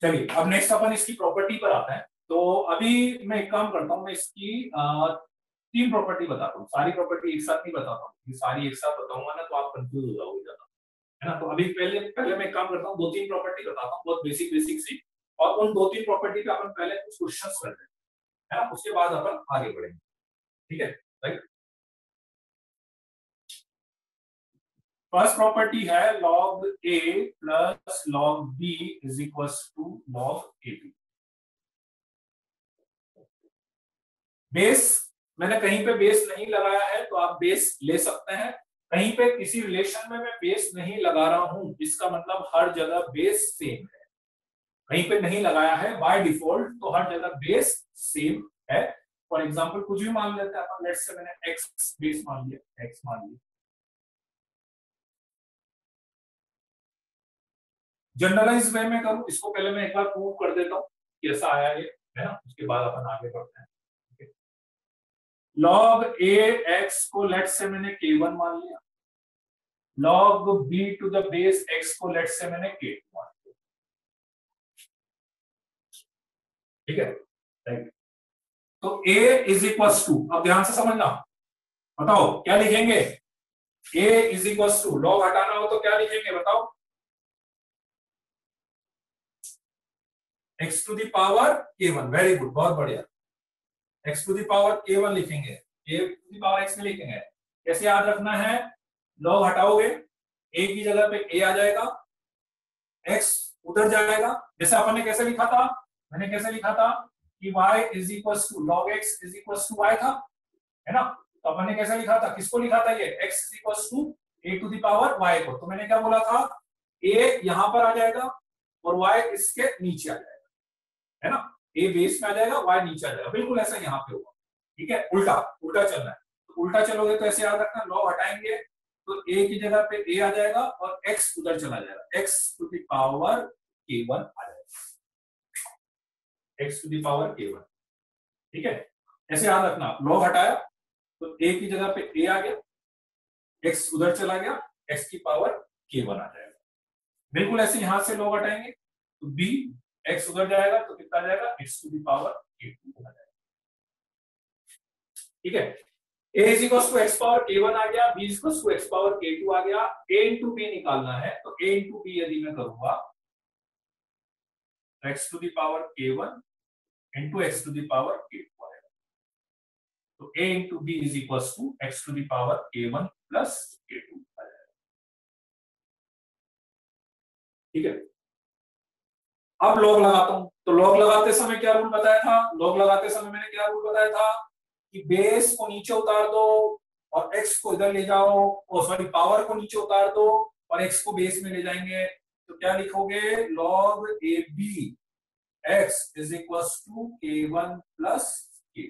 चलिए अब नेक्स्ट अपन इसकी प्रॉपर्टी पर आते हैं। तो अभी मैं एक काम करता हूँ, मैं इसकी 3 प्रॉपर्टी बताता हूँ, सारी प्रॉपर्टी एक साथ नहीं बताता हूँ, ये सारी एक साथ बताऊंगा ना तो आप कंफ्यूज हो जाओगे ज्यादा, है ना। तो अभी पहले पहले मैं एक काम करता हूँ, 2-3 प्रॉपर्टी बताता हूँ, बहुत बेसिक बेसिक सी, और उन 2-3 प्रॉपर्टी पे अपन पहले कुछ क्वेश्चंस करते हैं, है ना, उसके बाद अपन आगे बढ़ेंगे, ठीक है राइट। फर्स्ट प्रॉपर्टी है log a plus log b is equal to log ab। Base मैंने कहीं पे बेस नहीं लगाया है तो आप बेस ले सकते हैं, कहीं पे किसी रिलेशन में मैं बेस नहीं लगा रहा हूं, इसका मतलब हर जगह बेस सेम है, कहीं पे नहीं लगाया है बाय डिफॉल्ट तो हर जगह बेस सेम है। फॉर एग्जांपल कुछ भी मान लेते हैं अपन, लेट्स से मैंने x बेस मान लिया, x मान लिया, जनरलाइज वे में करूं इसको, पहले मैं एक बार प्रूव कर देता हूं कैसा आया ये, है ना, उसके बाद अपन आगे बढ़ते हैं। log a x को लेट्स से मैंने k1 मान लिया, log b to the base x को लेट्स से मैंने k2 मान लिया, ठीक है राइट। तो a इज इक्वल टू, अब ध्यान से समझना, बताओ क्या लिखेंगे, a is equal to, log हटाना हो तो क्या लिखेंगे बताओ, x to the power k1, very good बहुत बढ़िया, x to the power k1 लिखेंगे, a to the power x में लिखेंगे, कैसे याद रखना है, log हटाओगे a की जगह पे a आ जाएगा, x उधर जाएगा, जैसे अपन ने कैसे लिखा था, मैंने कैसे लिखा था कि y is equal to log x is equal to y था, है ना, तो अपन ने कैसे लिखा था, किसको लिखा था ये, x is equal to a to the power y को, तो मैंने क्या बोला था, a यहां पर आ जाएगा और y इसके नीचे आ जाएगा, है ना, a बेस में आ जाएगा y नीचे आ जाएगा, बिल्कुल ऐसा यहाँ पे होगा, ठीक है, उल्टा उल्टा चलना है, तो उल्टा चलोगे तो ऐसे याद रखना, log हटाएंगे तो a की जगह पे a आ जाएगा और x उधर चला जाएगा, x to the power k1 आ जाएगा, x to the power k1, ठीक है, ऐसे याद रखना, log हटाया तो a की जगह पे a आ गया, x उधर चला गया, x की पावर k1 आ जाएगा, बिल्कुल ऐसे यहां से log हटाएंगे तो b x उधर जाएगा तो कितना आ जाएगा, x to the power k2 आ जाएगा, ठीक है। a is equal to x power k1 आ गया, b is equal to x power k2 आ गया, a इंटू b निकालना है तो a इंटू b यदि मैं करूंगा x to the power k1 into x to the power k2 आएगा, तो a into b is equal to x to the power k1 plus k2 आ जाएगा, ठीक है। अब लॉग लगाता हूं, तो लॉग लगाते समय क्या रूल बताया था, लॉग लगाते समय मैंने क्या रूल बताया था कि बेस को नीचे उतार दो और x को इधर ले जाओ, और सॉरी पावर को नीचे उतार दो और x को बेस में ले जाएंगे, तो क्या लिखोगे, log ab x is equal to k1 plus k।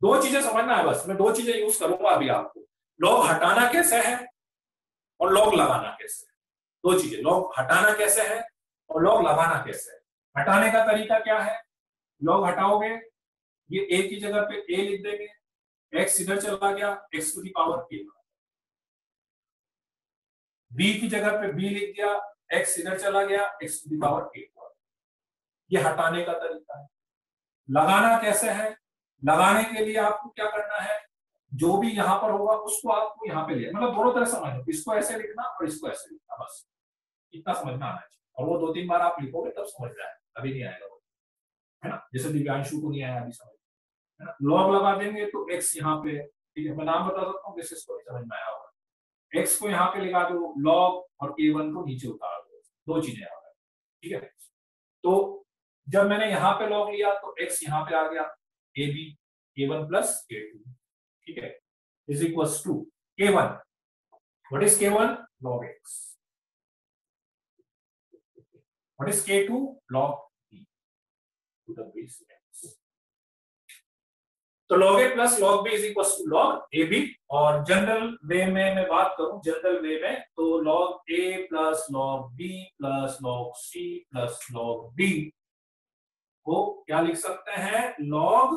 दो चीजें समझना है बस, मैं दो चीजें यूज करूंगा अभी आपको, लॉग हटाना कैसे है और लॉग लगाना कैसे है, दो चीजें, लॉग हटाना कैसे है और लॉग लगाना कैसे है। हटाने का तरीका क्या है, लॉग हटाओगे ये a की जगह पे a लिख देंगे, x इधर चला गया, x to the power k, b की जगह पे b लिख दिया, x इधर चला गया, x to the power k, ये हटाने का तरीका है। लगाना कैसे है, लगाने के लिए आपको क्या करना है, जो भी यहाँ पर होगा उसको आपको यहाँ पे ले, मतलब दोनों तरह समझ लो, इसको ऐसे लिखना और इसको ऐसे लिखना, बस इतना समझना आना चाहिए। और वो 2-3 बार आप लिखोगे तब समझ जाएगा, अभी नहीं आएगा वो, है ना। जैसे दिव्यांशु को नहीं आया अभी समझ, है ना। लॉग लगा देंगे तो x यहाँ पे, ठीक है, मैं नाम बता सकता हूँ जिससे इसको समझ में आया होगा। x को यहाँ पे लगा दो लॉग और a1 को नीचे उतार दो, दो चीजें यहाँ पे, ठीक है। तो जब मैंने यहाँ पे लॉग लिया तो x यहाँ पे आ गया ab a1 प्लस a2, ठीक है, is equals to k1, what is k1 log x, what is k2 log b to the base x। तो log a plus log b is equals to log ab, और general way में मैं बात करूं, general way में तो log a plus log b plus log c plus log d को क्या लिख सकते हैं, log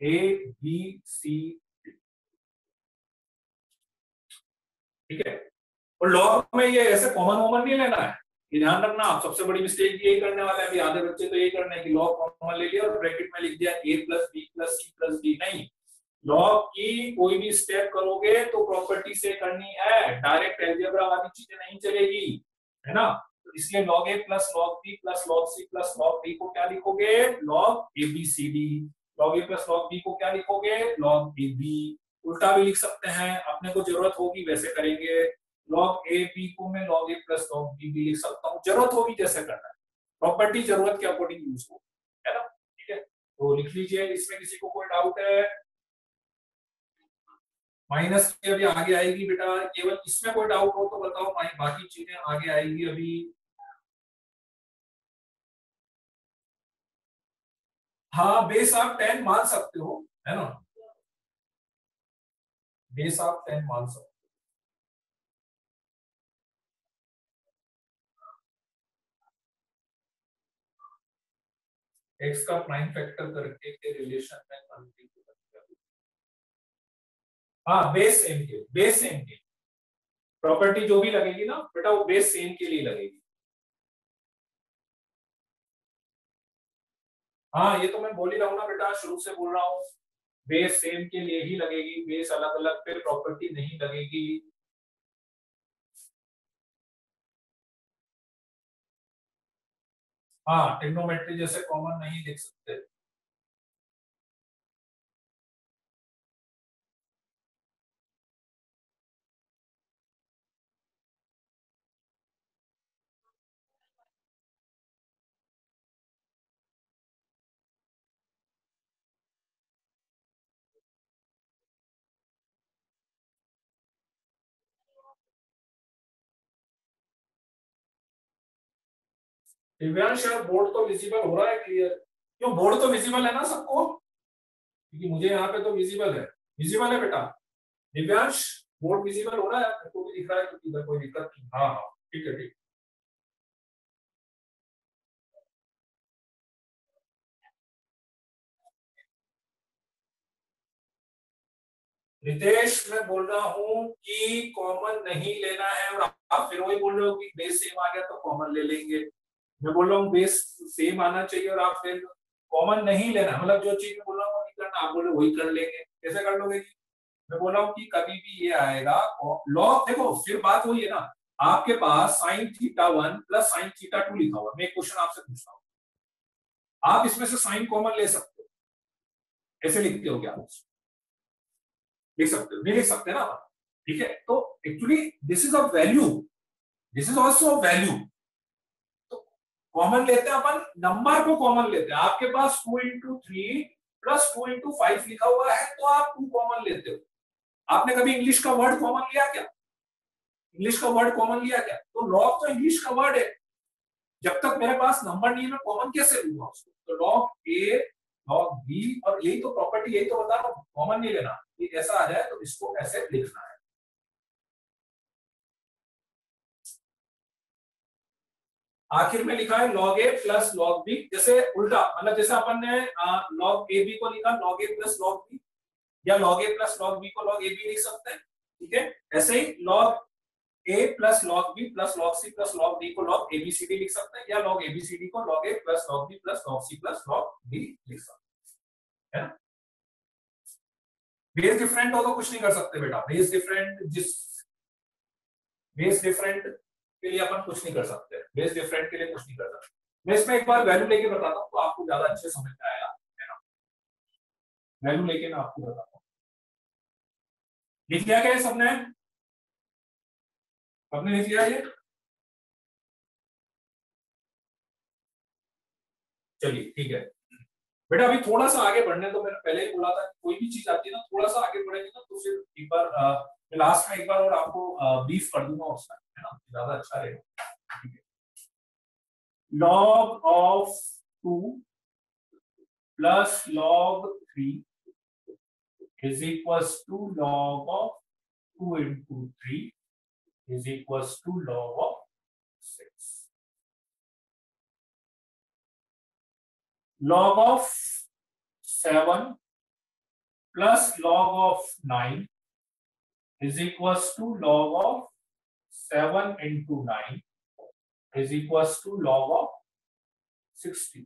a b c d, ठीक है। और लॉग में ये ऐसे कॉमन वॉमन नहीं लेना है, ये ध्यान रखना। आप सबसे बड़ी मिस्टेक यही करने वाले हैं, अभी आधे बच्चे तो यही करने हैं कि लॉग कॉमन ले लिया और ब्रैकेट में लिख दिया a plus b plus c plus d। नहीं, लॉग की कोई भी स्टेप करोगे तो प्रॉपर्टी से करनी है, डायरेक्ट अलजेब्रा वाली चीजें नहीं चलेगी, है ना। तो इसलिए log a plus log b plus log c plus log d को क्या लिखोगे, log a b c d। log a plus log b को क्या लिखोगे, log a b। उल्टा भी लिख सकते हैं, अपने को जरूरत होगी वैसे करेंगे। log a b को मैं log a plus log b भी लिख सकता हूँ, जरूरत होगी जैसे करना है, प्रॉपर्टी जरूरत के अकॉर्डिंग यूज हो, है ना, ठीक है। तो लिख लीजिए, इसमें किसी को कोई डाउट है। माइनस की अभी आगे आएगी बेटा, केवल इसमें कोई डाउट हो तो बताओ, बाकी चीजें आगे आएगी अभी। हाँ, बेस आप 10 मान सकते हो, है ना, बेस आप 10 मान सकते हो। एक्स का प्राइम फैक्टर करके के रिलेशन में कंटिन्यू, हाँ बेस सेम के, बेस सेम के प्रॉपर्टी जो भी लगेगी ना बेटा वो बेस सेम के लिए लगेगी। हाँ ये तो मैं बोल ही रहा हूँ ना बेटा, शुरू से बोल रहा हूँ, बेस सेम के लिए ही लगेगी, बेस अलग अलग पे प्रॉपर्टी नहीं लगेगी। हाँ, ट्रिग्नोमेट्री जैसे कॉमन नहीं लिख सकते। दिव्यांश यार बोर्ड तो विजिबल हो रहा है क्लियर, क्यों बोर्ड तो विजिबल है ना सबको, क्योंकि मुझे यहाँ पे तो विजिबल है, विजिबल है बेटा। दिव्यांश बोर्ड विजिबल हो रहा है, आपको भी दिख रहा है, तो इधर कोई दिक्कत नहीं। हाँ हाँ ठीक है, ठीक। रितेश मैं बोल रहा हूँ कि कॉमन नहीं लेना है, और आप फिर वही बोल रहे हो कि बेस सेम आ गया तो कॉमन ले लेंगे। मैं बोल रहा हूँ बेस सेम आना चाहिए और आप फिर कॉमन नहीं लेना, मतलब जो चीज मैं बोल रहा हूँ नहीं करना, आप बोल रहे वही कर लेंगे, कैसे कर लोगे जी। मैं बोल रहा हूँ कि कभी भी ये आएगा लॉग, देखो फिर बात वही है ना, आपके पास sine theta 1 plus sine theta 2 लिखा हुआ, मैं एक क्वेश्चन आपसे पूछता हूँ, आप इसमें से साइन कॉमन ले सकते हो, ऐसे लिखते हो क्या, लिख सकते हो, नहीं लिख सकते ना, ठीक है। तो actually this is a value, this is also a value, तो कॉमन लेते हैं अपन, नंबर को कॉमन लेते हैं। आपके पास 2 इंटू 3 प्लस 2 इंटू 5 लिखा हुआ है तो आप 2 कॉमन लेते हो। आपने कभी इंग्लिश का वर्ड कॉमन लिया क्या, इंग्लिश का वर्ड कॉमन लिया क्या, तो लॉग तो इंग्लिश का वर्ड है, जब तक मेरे पास नंबर नहीं है मैं कॉमन कैसे लूंगा उसको, तो लॉग ए लॉग बी, और यही तो प्रॉपर्टी, यही तो बता रहा हूं, कॉमन नहीं लेना, ये ऐसा आ जाए तो इसको ऐसे लिखना है। आखिर में लिखा है log a plus log b, जैसे उल्टा, मतलब जैसे अपन ने log a b को लिखा log a plus log b, या log a plus log b को log a b लिख सकते हैं, ठीक है। ऐसे ही log a plus log b plus log c plus log d को log a b c d लिख सकते हैं, या log a b c d को log a plus log b plus log c plus log d लिख सकते हैं, है ना। बेस डिफरेंट हो तो कुछ नहीं कर सकते बेटा, बेस डिफरेंट के लिए अपन कुछ नहीं कर सकते, बेस डिफरेंट के लिए कुछ नहीं कर सकते। मैं इसमें एक बार वैल्यू लेके बताता हूँ तो आपको ज्यादा अच्छे समझ में आएगा, है ना। वैल्यू लेके मैं आपको बताता हूँ। लिख लिया क्या सबने? सबने लिख लिया ये? चलिए ठीक है बेटा, अभी थोड़ा सा आगे बढ़ने तो मैंने पहले ही बोला था कोई भी चीज आती है ना थोड़ा सा आगे बढ़ेगी ना तो फिर एक बार लास्ट में एक बार और आपको ब्रीफ कर दूंगा उसका, है ना, ज्यादा अच्छा रहेगा। Log of 2 plus log 3 is equals to log of 2 into 3 is equals to log of 6. Log of 7 plus log of 9 is equals to log of 7 into 9 is equals to log of 60.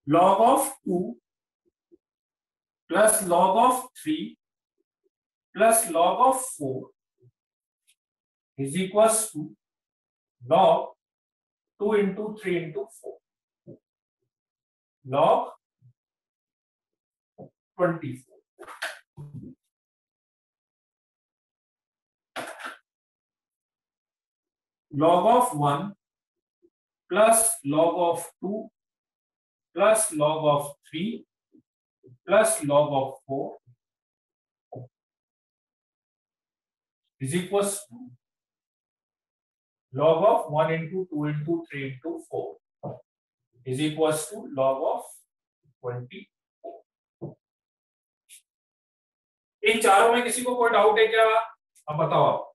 Log of 2 plus log of 3 plus log of 4 is equals to log 2 into 3 into 4. Log 24. Log of 1 plus log of 2 plus log of 3 plus log of 4 is equals to log of 1 into 2 into 3 into 4 is equals to log of 24. इन चारों में किसी को कोई doubt है क्या? अब बताओ आप।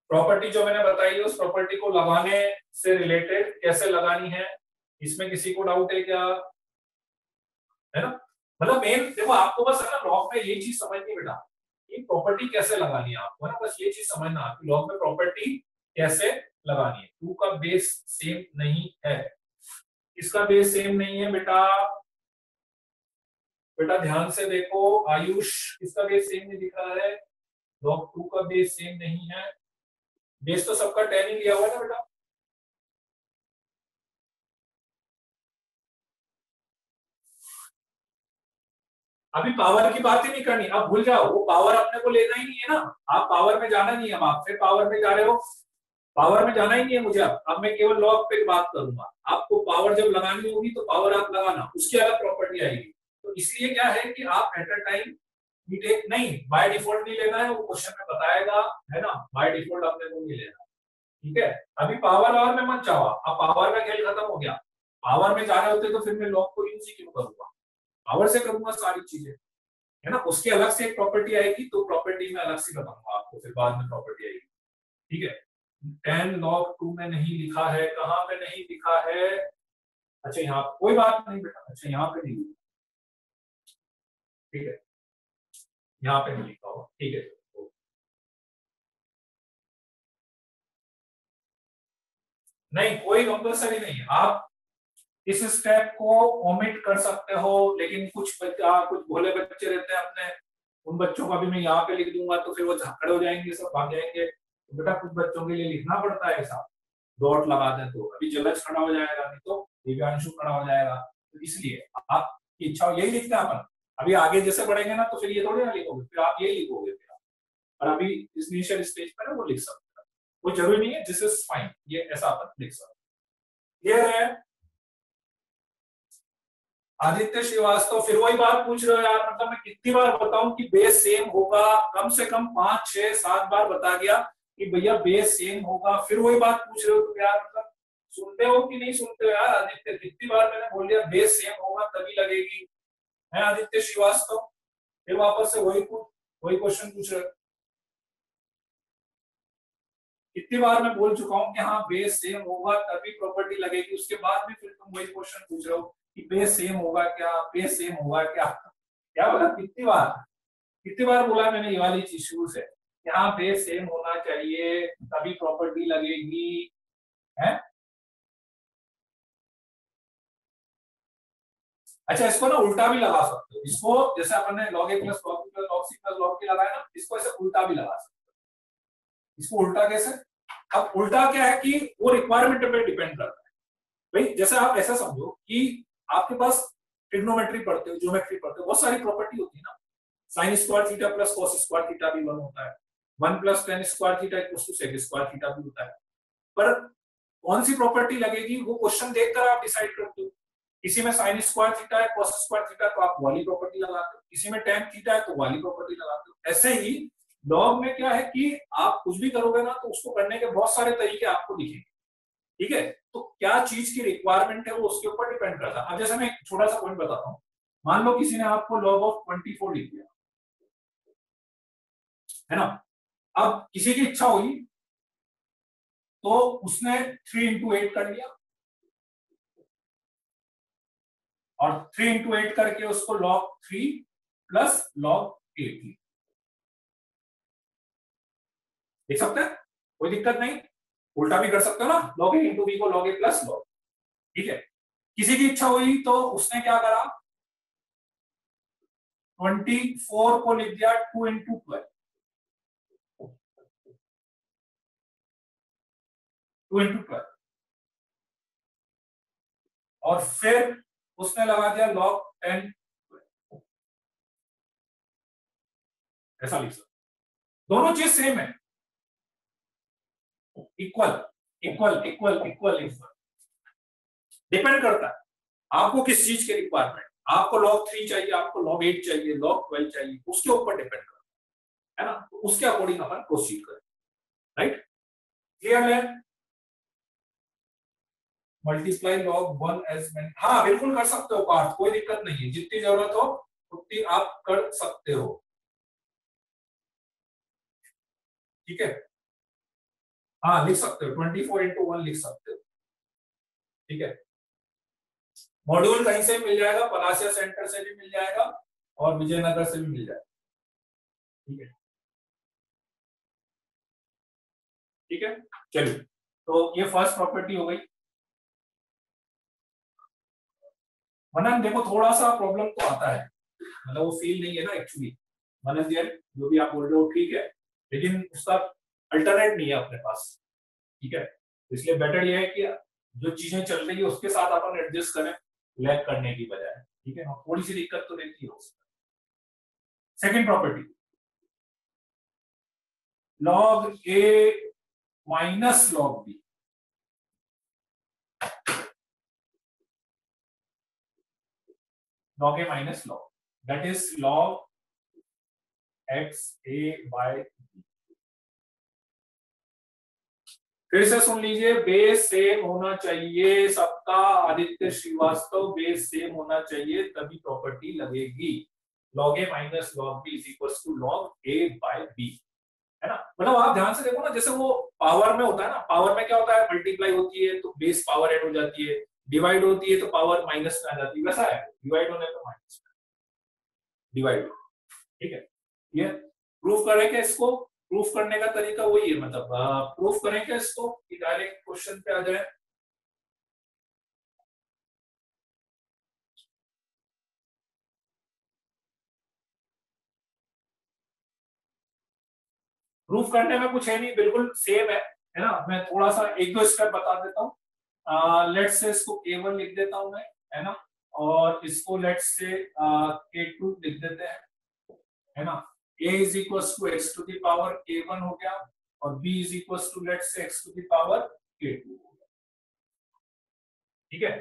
प्रॉपर्टी जो मैंने बताई है उस प्रॉपर्टी को लगाने से रिलेटेड कैसे लगानी है, इसमें किसी को डाउट है क्या? है ना, मतलब मेन देखो आपको बस है ना लॉग में ये चीज समझनी बेटा, ये प्रॉपर्टी कैसे लगानी है आपको, ना बस ये चीज समझना आपकी लॉग में प्रॉपर्टी कैसे लगानी है। 2 का बेस सेम नहीं है, इसका बेस सेम नहीं है बेटा, बेटा ध्यान से देखो आयुष, इसका बेस सेम नहीं दिख रहा है, लॉग 2 का बेस सेम नहीं है, बेस तो सबका 10 ही लिया हुआ है ना बेटा। अभी पावर की बात ही नहीं करनी, अब भूल जाओ, वो पावर अपने को लेना ही नहीं है ना, आप पावर में जाना नहीं है, अब आप फिर पावर में जा रहे हो, पावर में जाना ही नहीं है मुझे। अब मैं केवल लॉग पे बात करूंगा, आपको पावर जब लगानी होगी तो पावर आप लगाना, उसकी अलग प्रॉपर्टी आएगी। तो इसलिए क्या है कि आप एट अ टाइम नहीं, बाय डिफॉल्ट नहीं लेना है, वो क्वेश्चन में बताएगा, है ना, बाय डिफॉल्ट अपने को नहीं लेना, ठीक है। अभी पावर और में मत जाओ, अब पावर का खेल खत्म हो गया, पावर में जा रहे होते तो फिर मैं लॉग को यूज ही क्यों करूंगा, पावर से करूंगा सारी चीजें, है ना। उसकी अलग से एक प्रॉपर्टी आएगी, तो प्रॉपर्टी में अलग से बताऊंगा आपको, फिर बाद में प्रॉपर्टी आएगी, ठीक है। 10 log 2 में नहीं लिखा है, कहां पे नहीं लिखा है? अच्छा यहाँ, कोई बात नहीं बेटा, अच्छा यहाँ पे नहीं लिखा, ठीक है, यहाँ पे नहीं लिखा हुआ, ठीक है। नहीं, कोई कंपल्सरी नहीं है, आप इस स्टेप को ओमिट कर सकते हो, लेकिन कुछ भोले बच्चे रहते हैं अपने, उन बच्चों का भी मैं यहाँ पे लिख दूंगा तो फिर वो खड़े हो जाएंगे, सब भाग जाएंगे, तो बेटा कुछ बच्चों के लिए लिखना पड़ता है ऐसा, डॉट लगा दें तो अभी जलज खड़ा हो जाएगा, नहीं तो दिव्यांशु खड़ा हो जाएगा, तो इसलिए आपकी इच्छा यही लिखना है अपन। अभी आगे जैसे बढ़ेंगे ना तो फिर ये थोड़ी ना लिखोगे, फिर आप यही लिखोगे फिर, और अभी इस इनिशियल स्टेज पर ना वो लिख सकते हैं, वो जरूरी नहीं है, दिस इज फाइन, ये ऐसा अपन लिख सकते। क्लियर है? आदित्य श्रीवास्तव फिर वही बात पूछ रहे हो यार, मतलब मैं कितनी बार बताऊं कि बेस सेम होगा, कम से कम 5 6 7 बार बता गया कि भैया बेस सेम होगा, फिर वही बात पूछ रहे हो तुम यार, मतलब सुनते हो कि नहीं सुनते हो यार? आदित्य कितनी बार मैंने बोल दिया बेस सेम होगा तभी लगेगी, है आदित्य श्रीवास्तव, फिर वापस से वही क्वेश्चन पूछ रहे हो। कितनी बार मैं बोल चुका हूँ कि हाँ बेस सेम होगा तभी प्रॉपर्टी लगेगी, उसके बाद भी फिर तुम वही क्वेश्चन पूछ रहे हो कि बेस सेम होगा क्या, बेस सेम होगा क्या, क्या बोला, कितनी बार बोला मैंने ये वाली चीज शुरू से, यहाँ बेस सेम होना चाहिए तभी प्रॉपर्टी लगेगी, है। अच्छा, इसको ना उल्टा भी लगा सकते हो, इसको जैसे अपन ने log a plus log b plus log c plus log k लगाया ना, इसको ऐसे उल्टा भी लगा सकते हो। इसको उल्टा कैसे? अब उल्टा क्या है कि वो रिक्वायरमेंट पे डिपेंड करता है भाई। जैसे आप ऐसा समझो कि आपके पास ट्रिग्नोमेट्री पढ़ते हो, ज्योमेट्री पढ़ते हो, बहुत सारी प्रॉपर्टी होती है ना। Sine square theta plus cos square theta भी 1 होता है, 1 plus tan square theta equals to sec square theta भी होता है। पर कौन सी प्रॉपर्टी लगेगी वो क्वेश्चन देखकर आप डिसाइड करते हो। किसी में साइन स्क्वायर थीटा है, कॉस स्क्वायर थीटा, तो आप वाली प्रॉपर्टी लगाते हो। किसी में टेन थीटा है तो वाली प्रॉपर्टी लगाते हो। ऐसे ही लॉग में क्या है कि आप कुछ भी करोगे ना तो उसको करने के बहुत सारे तरीके आपको दिखेंगे, ठीक है। तो क्या चीज की रिक्वायरमेंट है वो उसके ऊपर डिपेंड करता है। अब जैसे मैं एक छोटा सा पॉइंट बताता हूँ, मान लो किसी ने आपको लॉग ऑफ 24 लिख दिया, है ना। अब किसी की इच्छा हुई तो उसने 3 इंटू 8 कर लिया और 3 इंटू 8 करके उसको log 3 प्लस log 8 देख सकते हैं, कोई दिक्कत नहीं। उल्टा भी कर सकते हो ना, log a इंटू b को log a प्लस log, ठीक है। किसी की इच्छा हुई तो उसने क्या करा, 24 को लिख दिया 2 इंटू 12, 2 इंटू 12 और फिर उसने लगा दिया log 10, ऐसा लिख सकते। दोनों चीज सेम है, equal equal equal equal equal. Depend करता है आपको किस चीज की रिक्वायरमेंट। आपको log 3 चाहिए, आपको log 8 चाहिए, log 12 चाहिए, उसके ऊपर डिपेंड करता है ना। तो उसके अकॉर्डिंग अपन प्रोसीड करें, राइट। क्लियर है? मल्टीप्लाई log 1 एज मैनी, हाँ बिल्कुल कर सकते हो पार्थ, कोई दिक्कत नहीं है। जितनी जरूरत हो उतनी आप कर सकते हो, ठीक है। हाँ लिख सकते हो, 24 इंटू 1 लिख सकते हो, ठीक है। मॉड्यूल कहीं से मिल जाएगा, पलासिया सेंटर से भी मिल जाएगा और विजयनगर से भी मिल जाएगा, ठीक है। ठीक है, चलिए तो ये फर्स्ट प्रॉपर्टी हो गई। मनन देखो थोड़ा सा प्रॉब्लम तो आता है, मतलब वो फील नहीं है ना एक्चुअली। मनन जी जो भी आप बोल रहे हो ठीक है, लेकिन उसका अल्टरनेट नहीं है अपने पास, ठीक है। इसलिए बेटर ये है कि जो चीजें चल रही है उसके साथ अपन एडजस्ट करें, लैग करने की बजाय, ठीक है। थोड़ी सी दिक्कत तो रहती है। Second property, log a minus log b, log a minus log, that is log x a by b। फिर से सुन लीजिए, बेस सेम होना चाहिए सबका। आदित्य श्रीवास्तव, बेस सेम होना चाहिए तभी प्रॉपर्टी लगेगी। log a minus log b is equal to log a by b, है ना। मतलब आप ध्यान से देखो ना, जैसे वो पावर में होता है ना, पावर में क्या होता है, मल्टीप्लाई होती है तो बेस पावर ऐड हो जाती है, डिवाइड होती है तो पावर माइनस में आ जाती है, वैसा है। डिवाइड होने पे माइनस में डिवाइड, ठीक है। ये प्रूफ करें क्या इसको? प्रूफ करने का तरीका वही है, मतलब प्रूफ करें क्या इसको कि डायरेक्ट क्वेश्चन पे आ जाए। प्रूफ करने में कुछ है नहीं, बिल्कुल सेम है ना। मैं थोड़ा सा एक दो स्टेप बता देता हूँ। लेट्स से इसको k1 लिख देता हूं मैं, है ना। और इसको लेट्स से k2 लिख देते हैं, है ना। a is equal to x to the power k1 हो गया और b is equal to let's say x to the power k2 हो गया, ठीक है।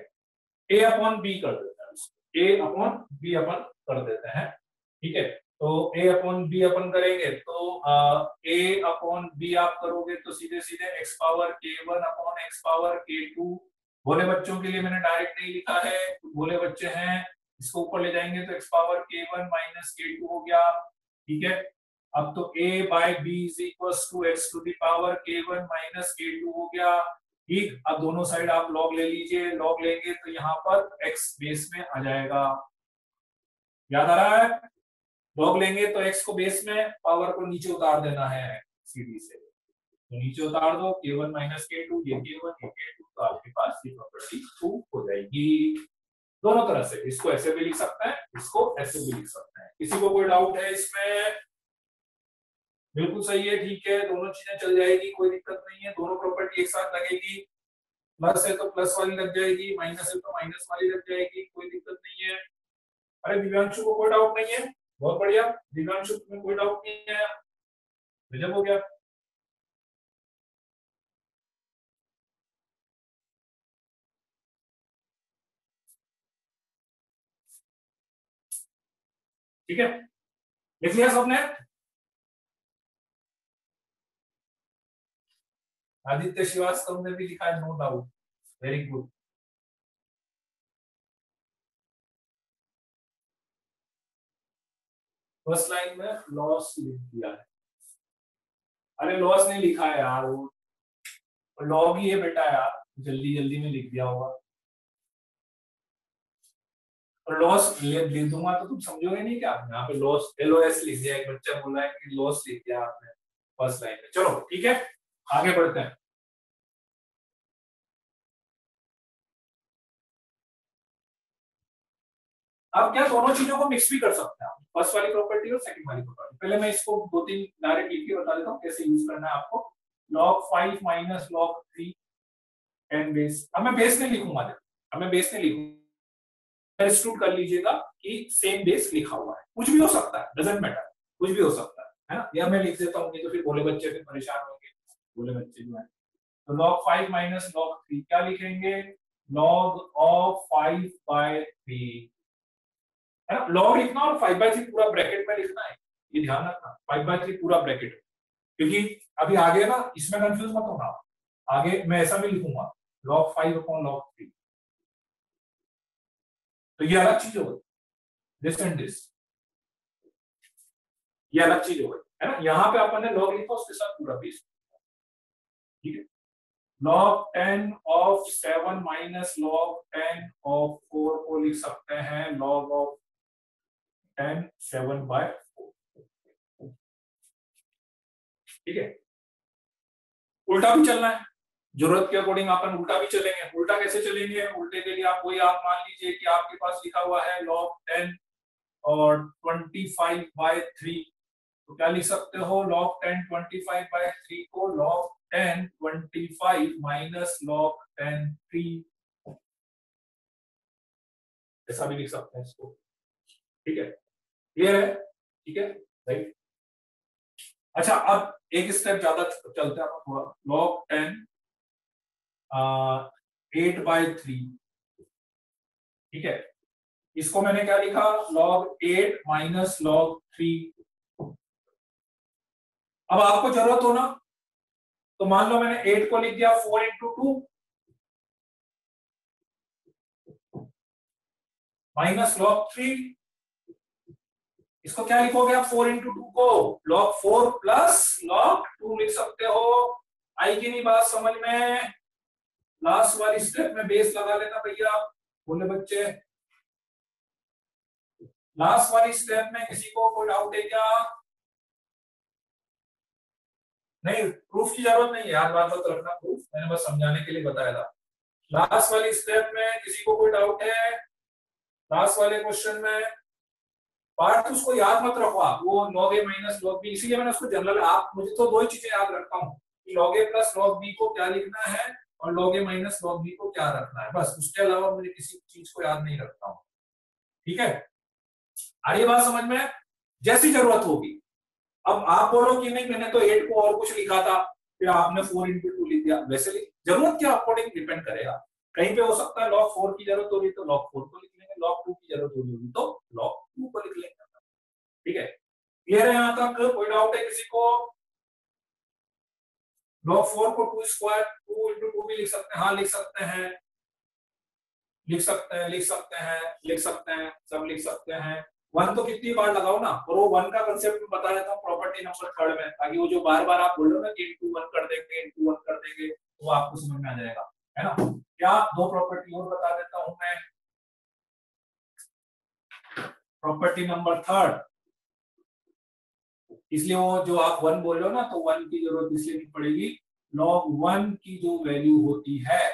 a अपॉन b कर देते हैं, a अपॉन b अपन कर देते हैं, ठीक है। तो a अपॉन b अपन करेंगे तो a अपॉन b आप करोगे तो सीधे सीधे x power k1 upon x power k2। भोले बच्चों के लिए मैंने डायरेक्ट नहीं लिखा है, भोले बच्चे हैं, इसको ऊपर ले जाएंगे तो x power k1 minus k2 हो गया, ठीक है। अब तो a by b is equal to x to the power k1 minus k2 हो गया, ठीक। अब दोनों साइड आप लॉग ले लीजिए, लॉग लेंगे तो यहाँ पर x बेस में आ जाएगा। याद आ रहा है? लॉग लेंगे तो x को बेस में, पावर को नीचे उतार देना है सीधी से, तो नीचे उतार दो k1 माइनस k2, ये k1 ये k2, तो आपके पास ये प्रॉपर्टी ट्रू हो जाएगी। दोनों तरह से, इसको ऐसे भी लिख सकते हैं, इसको ऐसे भी लिख सकते हैं। किसी को कोई डाउट है इसमें? बिल्कुल सही है, ठीक है, दोनों चीजें चल जाएगी, कोई दिक्कत नहीं है, दोनों प्रॉपर्टी एक साथ लगेगी। प्लस है तो प्लस वाली लग जाएगी, माइनस है तो माइनस वाली लग जाएगी, कोई दिक्कत नहीं है। अरे दिव्यांशु को कोई डाउट नहीं है? बहुत बढ़िया, दिव्यांशु तुम्हें कोई डाउट नहीं है? गजब हो गया। ठीक है, लिख लिया सबने? आदित्य श्रीवास्तव ने भी लिखा है, no doubt, very good. First line में लॉस लिख दिया है। अरे लॉस नहीं लिखा है यार, वो लॉग ही है बेटा यार, जल्दी जल्दी में लिख दिया होगा। और लॉस लिख दूंगा तो तुम समझोगे नहीं क्या? यहाँ पे लॉस LOS लिख दिया, एक बच्चा बोल रहा है कि लॉस लिख दिया आपने फर्स्ट लाइन में। चलो ठीक है, आगे बढ़ते हैं। आप क्या दोनों चीजों को मिक्स भी कर सकते हैं, फर्स्ट वाली प्रॉपर्टी और सेकंड वाली प्रॉपर्टी। पहले मैं इसको 2-3 डायरेक्ट लिख के बता देता हूँ कैसे यूज करना है आपको। log 5 minus log 3 10 base. अब मैं बेस नहीं लिखूंगा, अब मैं बेस नहीं लिखूंगा, इंस्टीट्यूट कर लीजिएगा कि सेम बेस लिखा हुआ है, कुछ भी हो सकता है, डजंट मैटर, कुछ भी हो सकता है ना। या मैं लिख देता हूँ, नहीं तो फिर भोले बच्चे फिर परेशान होंगे, भोले बच्चे जो है। तो log 5 माइनस log 3 क्या लिखेंगे? log ऑफ 5 by 3 है ना। log लिखना और 5 by 3 पूरा ब्रैकेट में लिखना है, ये ध्यान रखना, 5 by 3 पूरा ब्रैकेट, क्योंकि अभी आगे ना इसमें कंफ्यूज मत होना, आगे मैं ऐसा भी लिखूंगा log 5 upon log 3, तो ये अलग चीज हो गई, दिस एंड दिस, ये अलग चीज हो गई है ना। यहाँ पे अपन ने log लिखा, उसके साथ पूरा बेस, ठीक है। log 10 of 7 minus log 10 of 4 को लिख सकते हैं log of 10 7 by 4, ठीक है। उल्टा भी चलना है, जरूरत के अकॉर्डिंग अपन उल्टा भी चलेंगे। उल्टा कैसे चलेंगे? उल्टे के लिए आप वही, आप मान लीजिए कि आपके पास लिखा हुआ है log 10 और 25 by 3, तो क्या लिख सकते हो? log 10 25 by 3 को log 10 25 माइनस log 10 3, ऐसा भी लिख सकते हैं इसको, ठीक है। क्लियर है? ठीक है, राइट। अच्छा, अब एक स्टेप ज्यादा चलते हैं थोड़ा। log 10 8 by 3, ठीक है। इसको मैंने क्या लिखा? log 8 minus log 3। अब आपको जरूरत हो ना, तो मान लो मैंने 8 को लिख दिया 4 into 2 माइनस log 3, इसको क्या लिखोगे आप? 4 into 2 को log 4 प्लस log 2 लिख सकते हो। आई की नहीं बात समझ में? लास्ट वाली स्टेप में बेस लगा लेना भैया, बोले बच्चे। लास्ट वाली स्टेप में किसी को कोई डाउट है क्या? नहीं, प्रूफ की जरूरत नहीं है यार, बात मत रखना प्रूफ, मैंने बस समझाने के लिए बताया था। लास्ट वाली स्टेप में किसी को कोई डाउट है? लास्ट वाले क्वेश्चन में पार्ट उसको याद मत रखो आप, वो log a minus log b, इसीलिए मैंने उसको जनरल, आप मुझे तो दो ही चीजें याद रखता हूँ कि log a plus log b को क्या लिखना है और log a minus log b को क्या रखना है, बस। उसके अलावा मुझे किसी चीज को याद नहीं रखता हूँ, ठीक है। आ रही बात समझ में? जैसी जरूरत होगी। अब आप बोलो कि नहीं मैंने तो 8 को और कुछ लिखा था, फिर आपने 4 into 2 लिख दिया, वैसे जरूरत के अकॉर्डिंग डिपेंड करेगा। कहीं पे हो सकता है log 4 की जरूरत होगी तो log 4 को लिख लेंगे, log 2 की जरूरत होगी तो log 2 को लिख लेंगे, ठीक है। क्लियर है यहाँ तक? कोई डाउट है किसी को? log 4 को 2 स्क्वायर 2 into 2 भी लिख सकते हैं, हाँ लिख सकते हैं, लिख सकते हैं, लिख सकते हैं, लिख सकते हैं, सब लिख सकते हैं। 1 तो कितनी बार लगाओ ना, और वो 1 का कंसेप्ट बता देता हूँ प्रॉपर्टी नंबर 3 में, ताकि वो जो बार बार आप बोल रहे हो ना कि into 1 कर देंगे, into 1 कर देंगे, वो आपको समझ में आ जाएगा, है ना। क्या दो प्रॉपर्टी और बता देता हूं मैं। प्रॉपर्टी नंबर 3, इसलिए वो जो आप 1 बोल रहे हो ना, तो 1 की जरूरत इसलिए नहीं पड़ेगी। log 1 की जो वैल्यू होती है,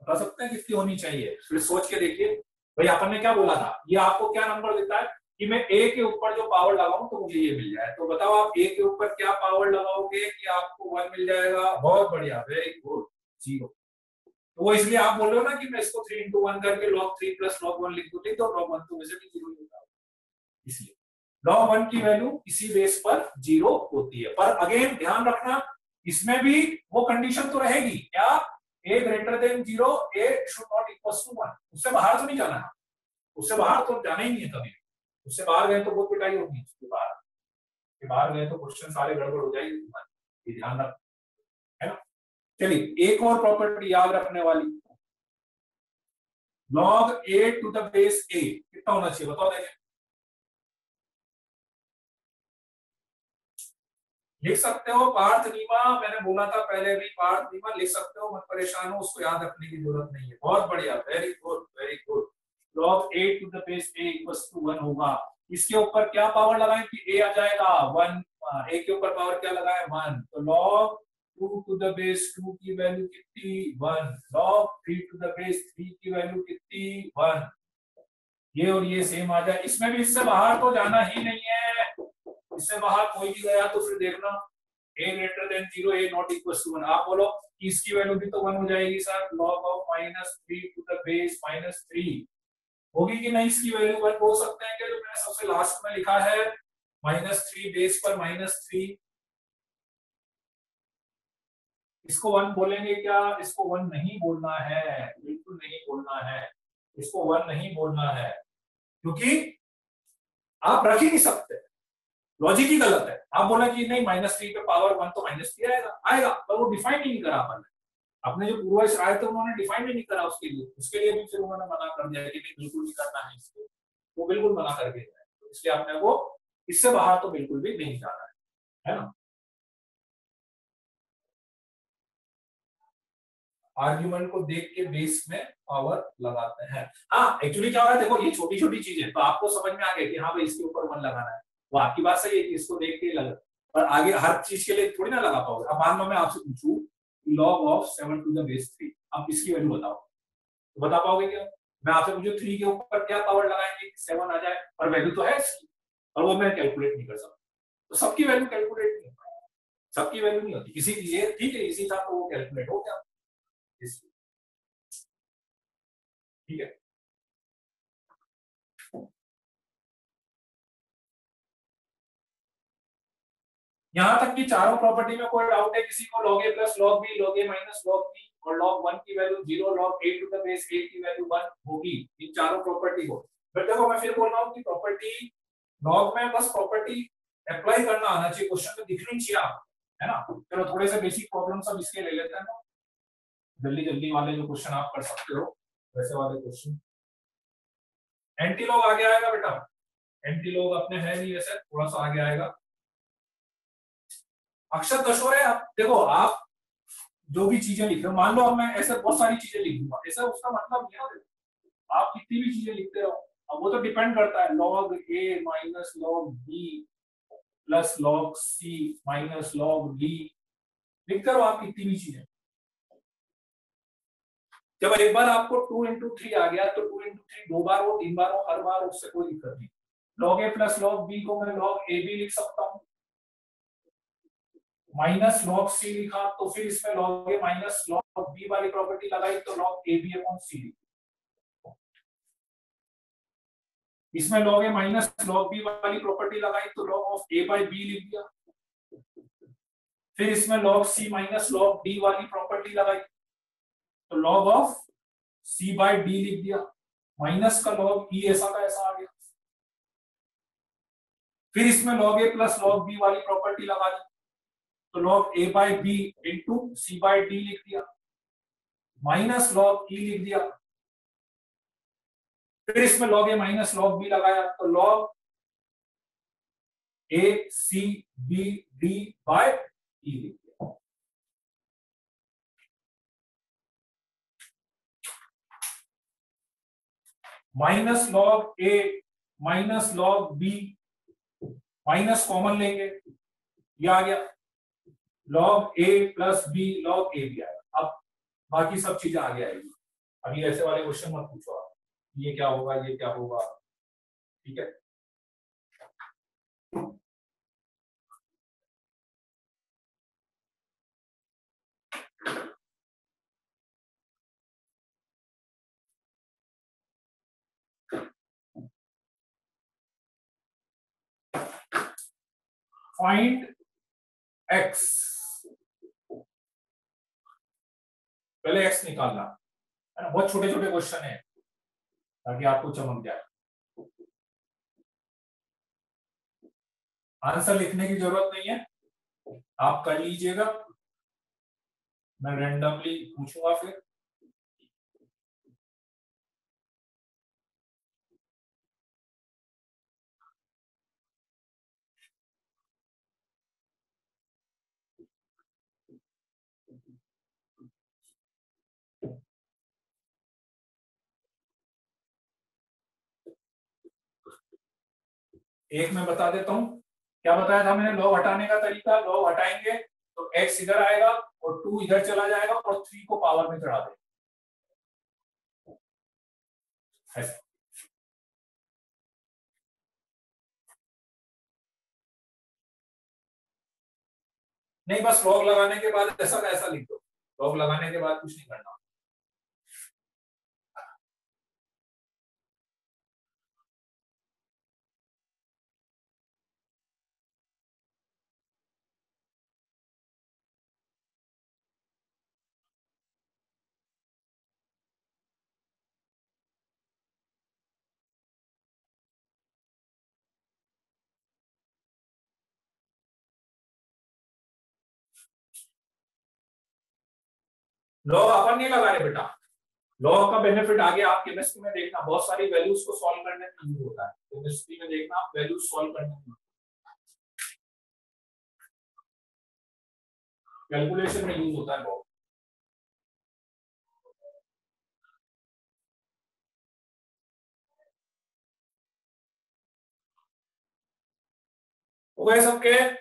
बता सकते हैं कितनी होनी चाहिए? फिर सोच के देखिए भाई, अपन ने क्या बोला था, ये आपको क्या नंबर देता है कि मैं a के ऊपर जो पावर लगाऊं तो मुझे ये मिल जाए। तो बताओ आप a के ऊपर क्या पावर लगाओगे कि आपको 1 मिल जाएगा? बहुत बढ़िया, वेरी गुड, 0। तो वो इसलिए आप बोल रहे हो ना कि मैं इसको 3 into 1 करके log 3 plus log 1 लिख दूं, नहीं तो log 1 तो वैसे भी 0 होता है। इसलिए log 1 की वैल्यू इसी बेस पर 0 होती है। पर अगेन ध्यान रखना, इसमें भी वो कंडीशन तो रहेगी क्या, a greater than 0, a should not equals to 1। उससे बाहर तो नहीं जाना है, उससे बाहर तो जाना ही नहीं है कभी। उससे बाहर गए तो बहुत पिटाई होगी, उसके बाहर गए तो क्वेश्चन सारे गड़बड़ हो जाएगी तुम्हारी, ये ध्यान रख, है ना। चलिए एक और प्रॉपर्टी याद रखने वाली, log a to the base a कितना होना चाहिए बताओ देखें। लिख सकते हो पार्थ नीमा, मैंने बोला था पहले भी, पार्थ नीमा लिख सकते हो, मत परेशान हो, उसको याद रखने की जरूरत नहीं है। बहुत बढ़िया, very good very good. log a to the base a equals to 1 होगा। इसके ऊपर क्या पावर लगाएं कि a आ जाएगा 1, a के ऊपर पावर क्या लगाएं 1, तो log 2 to the base 2 की वैल्यू कितनी 1, log 3 to the base 3 की वैल्यू कितनी 1। ये और ये सेम आ जाए, इसमें भी इससे बाहर तो जाना ही नहीं है, इससे बाहर कोई भी गया तो फिर देखना a greater than 0, a not equals to 1। आप बोलो कि इसकी वैल्यू भी तो 1 हो जाएगी sir, log of -3 to the base -3 होगी कि नहीं? इसकी वैल्यू 1 बोल सकते हैं क्या, जो मैंने सबसे लास्ट में लिखा है -3 बेस पर -3, इसको 1 बोलेंगे क्या? इसको 1 नहीं बोलना है, बिल्कुल नहीं बोलना है, इसको 1 नहीं बोलना है, क्योंकि आप रख ही नहीं सकते, लॉजिक ही गलत है। आप बोला कि नहीं -3 पे पावर 1 तो -3 आएगा, आएगा, पर वो डिफाइन ही नहीं करा अपन ने। अपने जो पूर्वज आए थे उन्होंने डिफाइन ही नहीं करा उसके लिए भी फिर उन्होंने मना कर दिया कि नहीं बिल्कुल नहीं करना है इसको, वो बिल्कुल मना करके गए, तो इसलिए आपने वो इससे बाहर तो बिल्कुल भी नहीं जाना है ना। आर्ग्यूमेंट को देख के बेस में पावर लगाते हैं। हाँ एक्चुअली क्या हो रहा है देखो, ये छोटी छोटी चीजें तो आपको समझ में आ गई कि हाँ भाई इसके ऊपर 1 लगाना है, वो आपकी बात सही है कि इसको देख के लगा, पर आगे हर चीज के लिए थोड़ी ना लगा पाओगे। अब मान लो मैं आपसे पूछूं log of 7 to the base 3, आप इसकी वैल्यू बताओ, तो बता पाओगे क्या? मैं आपसे पूछूं 3 के ऊपर क्या पावर लगाएंगे कि 7 आ जाए, और वैल्यू तो है इसकी, और वो मैं कैलकुलेट नहीं कर सकता, तो सबकी वैल्यू कैलकुलेट नहीं होती, सबकी वैल्यू नहीं होती, किसी ये ठीक है इसी था तो वो कैलकुलेट हो गया, ठीक है। यहां तक कि चारों प्रॉपर्टी में कोई डाउट है किसी को? log a plus log b, log a minus log b और log 1 की value 0, log a to the base a की वैल्यू 1 होगी इन चारों प्रॉपर्टी को। बट देखो मैं फिर बोल रहा हूँ कि प्रॉपर्टी log में बस प्रॉपर्टी अप्लाई करना आना चाहिए, क्वेश्चन में दिखनी चाहिए आप, है ना। चलो थोड़े से बेसिक प्रॉब्लम सब इसके ले लेते हैं, जल्दी जल्दी वाले जो क्वेश्चन आप कर सकते हो वैसे वाले क्वेश्चन। एंटी लॉग आगे आएगा बेटा, एंटी लॉग अपने है नहीं वैसे, थोड़ा सा आगे आएगा। अक्षर कशोर है, आप देखो आप जो भी चीजें लिख रहे हो, मान लो अब मैं ऐसे बहुत सारी चीजें लिख दूंगा, ऐसा उसका मतलब नहीं है आप कितनी भी चीजें लिखते रहो, अब वो तो डिपेंड करता है, log a minus log b plus log c minus log d लिखते रहो आप कितनी भी चीजें। जब एक बार आपको 2 into 3 आ गया तो 2 into 3 2 बार हो 3 बार हो हर बार उससे कोई दिक्कत नहीं। log a plus log b को मैं log a भी लिख सकता हूँ, माइनस log c लिखा तो फिर इसमें log a minus log b वाली प्रॉपर्टी लगाई तो log a b upon c लिखा, इसमें log a minus log b वाली प्रॉपर्टी लगाई तो log of a by b लिख दिया, फिर इसमें log c minus log d वाली प्रॉपर्टी लगाई तो log of c by d लिख दिया, माइनस का log e ऐसा का ऐसा आ गया, फिर इसमें log a plus log b वाली प्रॉपर्टी लगा दी तो log a by b into c by d लिख दिया, माइनस log e लिख दिया, फिर इसमें log a minus log b लगाया तो log a c b d by e लिख दिया। Minus log a minus log b minus common लेंगे, ये आ गया log a plus B log a भी आएगा। अब बाकी सब चीजें आगे आएगी। अभी ऐसे वाले क्वेश्चन मत पूछो आप, ये क्या होगा, ये क्या होगा, ठीक है। फाइंड x, पहले x निकालना है ना, बहुत छोटे छोटे क्वेश्चन है ताकि आपको चमक जाए। आंसर लिखने की जरूरत नहीं है, आप कर लीजिएगा, मैं रैंडमली पूछूंगा फिर। एक मैं बता देता हूं, क्या बताया था मैंने लॉग हटाने का तरीका। लॉग हटाएंगे तो x इधर आएगा और 2 इधर चला जाएगा और 3 को पावर में चढ़ा देंगे ऐसे। नहीं, बस लॉग लगाने के बाद ऐसा का ऐसा लिख दो, लॉग लगाने के बाद कुछ नहीं करना। लॉग अपन नहीं लगा रहे बेटा, लॉग का बेनिफिट आगे आप केमिस्ट्री में देखना, बहुत सारी वैल्यूज को सॉल्व करने में यूज होता है। केमिस्ट्री में देखना आप वैल्यूज सॉल्व करने में, कैलकुलेशन में यूज होता है लॉग। हो गए सबके?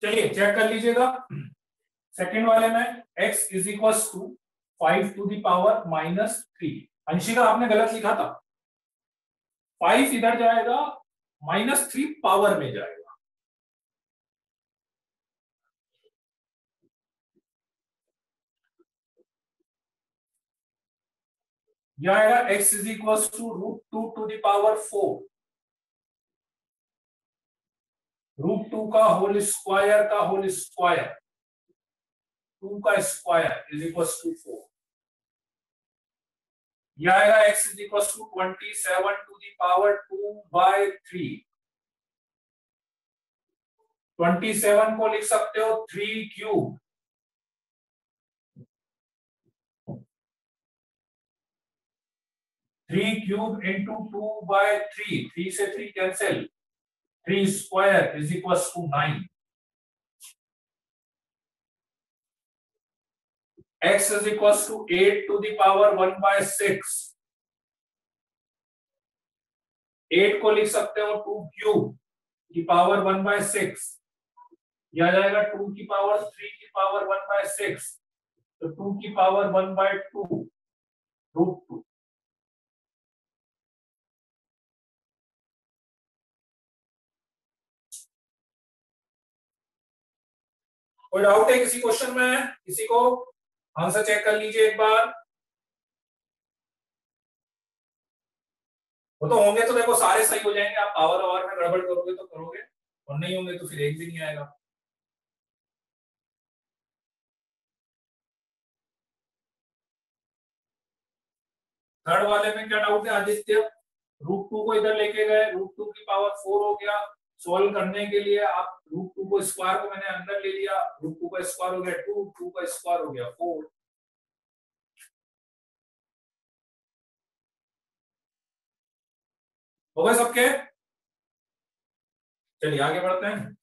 चलिए चेक कर लीजिएगा। सेकंड वाले में x is equal to 5 to the power -3। Anshika आपने गलत लिखा था, 5 इधर जाएगा, -3 पावर में जाएगा। यह आएगा x is equal to √2 to the power 4, √2 का होल स्क्वायर का होल स्क्वायर, 2 का स्क्वायर इज इक्वल टू 4। यह आएगा x is equal to 27 to the power 2/3। 27 को लिख सकते हो 3 क्यूब, 3 क्यूब इंटू 2/3, 3 से 3 cancel, 3 square is equal to 9। x is equals to 8 to the power 1/6, 8 को लिख सकते हो 2 क्यूब की पावर 1/6, यह आ जाएगा 2 की पावर 3 की पावर 1/6, तो 2 की पावर 1/2 √2। कोई डाउट है किसी क्वेश्चन में? किसी को आंसर चेक कर लीजिए एक बार। वो तो होंगे तो देखो सारे सही हो जाएंगे, आप पावर और में गड़बड़ करोगे तो करोगे, और नहीं होंगे तो फिर एक भी नहीं आएगा। थर्ड वाले में क्या डाउट है आदित्य? √2 को इधर लेके गए, √2 की पावर 4 हो गया। सॉल्व करने के लिए आप √2 को स्क्वायर को मैंने अंदर ले लिया, √2 का स्क्वायर हो गया 2, 2 का स्क्वायर हो गया 4। हो गए सबके? चलिए आगे बढ़ते हैं।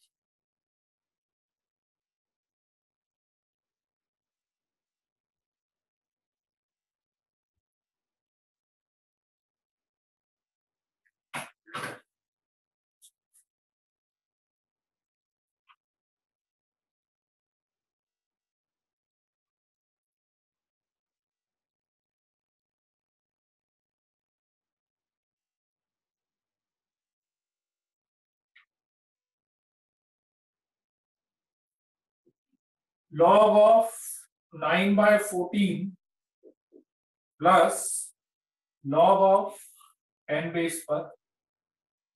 log of 9/14 plus log of 10 base पर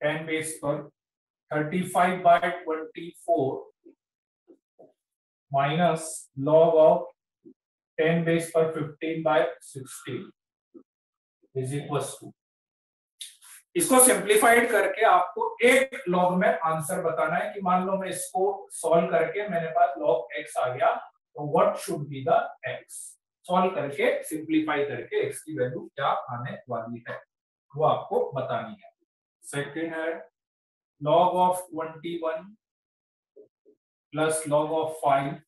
35/24 माइनस log of 10 बेस पर 15/16 इज इक्वल टू। इसको सिंप्लीफाइड करके आपको एक लॉग में आंसर बताना है कि मान लो मैं इसको सॉल्व करके मेरे पास log x आ गया, तो what should be the x। Solve करके सिंप्लीफाई करके x की वैल्यू क्या आने वाली है वो आपको बतानी है। सेकंड है log of 21 plus log of 5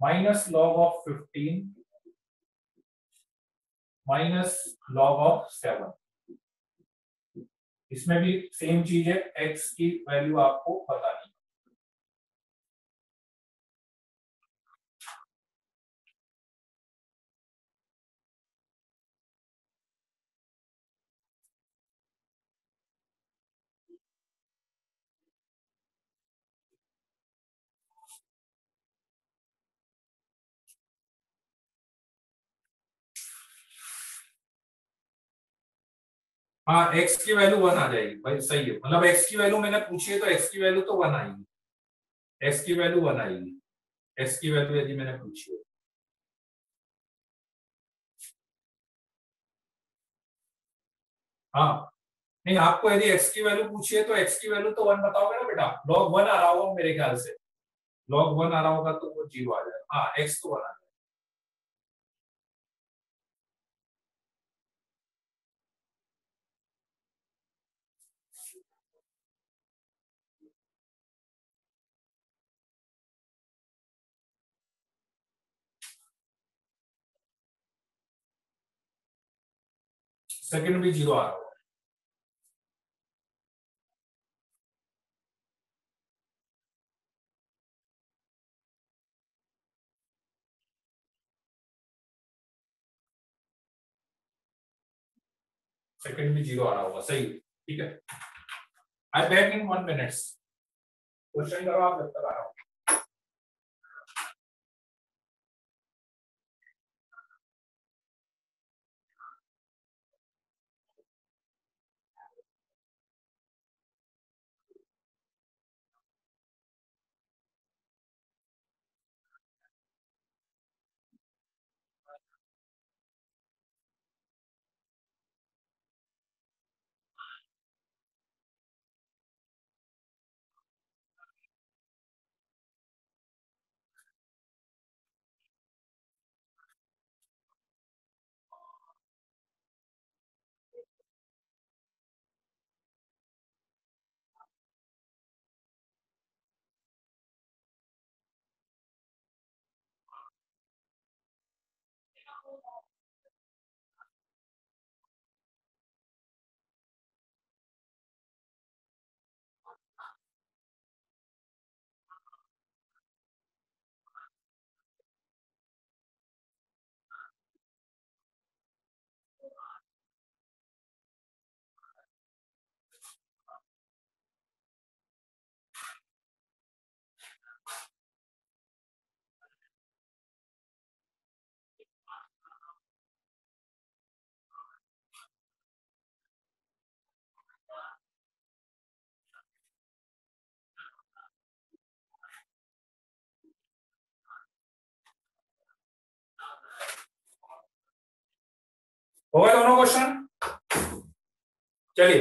minus log of 15 minus log of 7। इसमें भी सेम चीज है, x की वैल्यू आपको बतानी है। हाँ x की वैल्यू 1 आ जाएगी भाई, सही है। मतलब x की वैल्यू मैंने पूछी है तो x की वैल्यू तो 1 आएगी, x की वैल्यू 1 आएगी, x की वैल्यू यदि मैंने पूछी है। हाँ नहीं, आपको यदि x की वैल्यू पूछी है तो x की वैल्यू तो 1 बताओगे ना बेटा। log 1 आ रहा होगा मेरे ख्याल से, log 1 आ रहा होगा तो वो 0 आ जाएगा। हाँ x तो 1 आ जाएगा। सेकंड भी 0 आ रहा होगा। सेकंड भी 0 आ रहा होगा, सही। ठीक है, आई बैक इन 1 मिनट्स। क्वेश्चन करो आप, जब तक आ रहा हूँ। हो गए दोनों क्वेश्चन? चलिए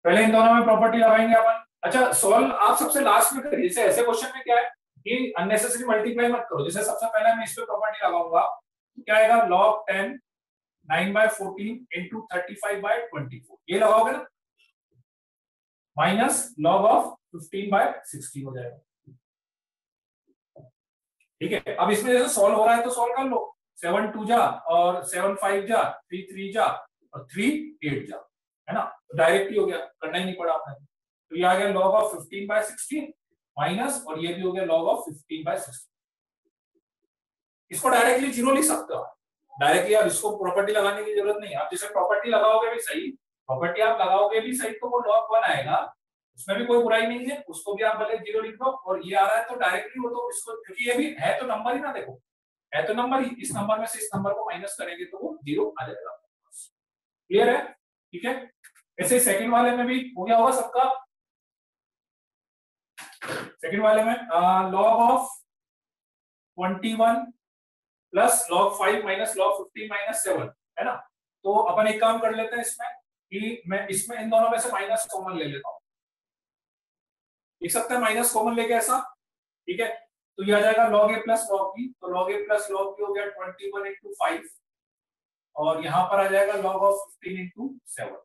पहले इन दोनों में प्रॉपर्टी लगाएंगे अपन। अच्छा सॉल्व आप सबसे लास्ट में करिए। जैसे ऐसे क्वेश्चन में क्या है कि अननेसेसरी मल्टीप्लाई मत करो। जैसे सबसे पहले मैं इस पे प्रॉपर्टी लगाऊंगा, क्या आएगा, log 10 9/14 into 35/24 ये लगाओगे ना, माइनस log ऑफ 15/16 हो जाएगा। ठीक है, अब इसमें जैसे सॉल्व हो रहा है तो सॉल्व कर लो। 7 2 जा और 7 5 जा, 3 3 जा और 3 8 जा, है ना, तो डायरेक्ट ही हो गया, करना ही नहीं पड़ा आपने। तो ये आ गया log ऑफ 15/16 माइनस, और ये भी हो गया log ऑफ 15/16। इसको डायरेक्टली जीरो लिख सकते हो डायरेक्टली, आप इसको प्रॉपर्टी लगाने की जरूरत नहीं है। आप जैसे प्रॉपर्टी लगाओगे भी सही, प्रॉपर्टी आप लगाओगे भी सही, तो वो log 1 आएगा, उसमें भी कोई बुराई नहीं है, उसको भी आप भले जीरो लिख दो। और ये आ रहा है तो डायरेक्टली वो तो इसको, क्योंकि ये भी है तो नंबर ही ना, देखो है तो नंबर ही, इस नंबर में से इस नंबर को माइनस करेंगे तो वो जीरो आ जाएगा। क्लियर है? ठीक है, ऐसे सेकंड वाले में भी हो गया होगा सबका। सेकंड वाले में log of 21 plus log 5 minus log 15 minus 7, है ना। तो अपन एक काम कर लेते हैं इसमें कि मैं इसमें इन दोनों में से माइनस कॉमन ले लेता हूं, लिख सकते हैं माइनस कॉमन लेके ऐसा। ठीक है, तो ये आ जाएगा log a plus log b, तो log a plus log b हो गया 21 into 5, और यहां पर आ जाएगा log ऑफ 15 into 7।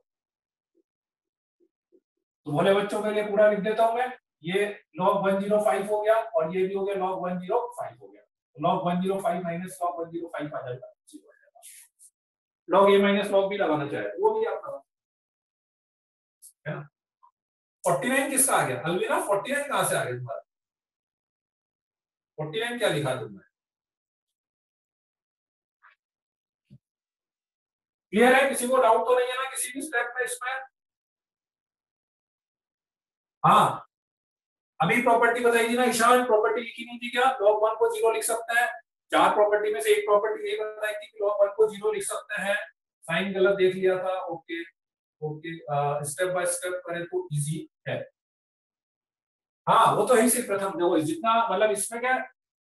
तो भोले बच्चों के लिए पूरा लिख देता हूं मैं, ये log 105 हो गया और ये भी हो गया log 105 हो गया। तो log 105 माइनस log 105 आ जाएगा, log a minus log b लगाना चाहे वो भी आप लगा, है ना। 49 किसका आ गया अलविना? 49 कहां से आ गया तुम्हारा? 49 क्या लिखा तुमने? क्लियर है? किसी को डाउट तो नहीं है ना किसी भी स्टेप में इसमें? हाँ, अभी प्रॉपर्टी बताई थी ना ईशान, प्रॉपर्टी लिखी नहीं थी क्या? log 1 को जीरो लिख सकते हैं, चार प्रॉपर्टी में से एक प्रॉपर्टी ये बताई थी कि log 1 को जीरो लिख सकते हैं। साइन गलत देख लिया था, okay okay, step by step करें तो इजी है। हाँ वो तो है ही, सिर्फ प्रथम देखो जितना, मतलब इसमें क्या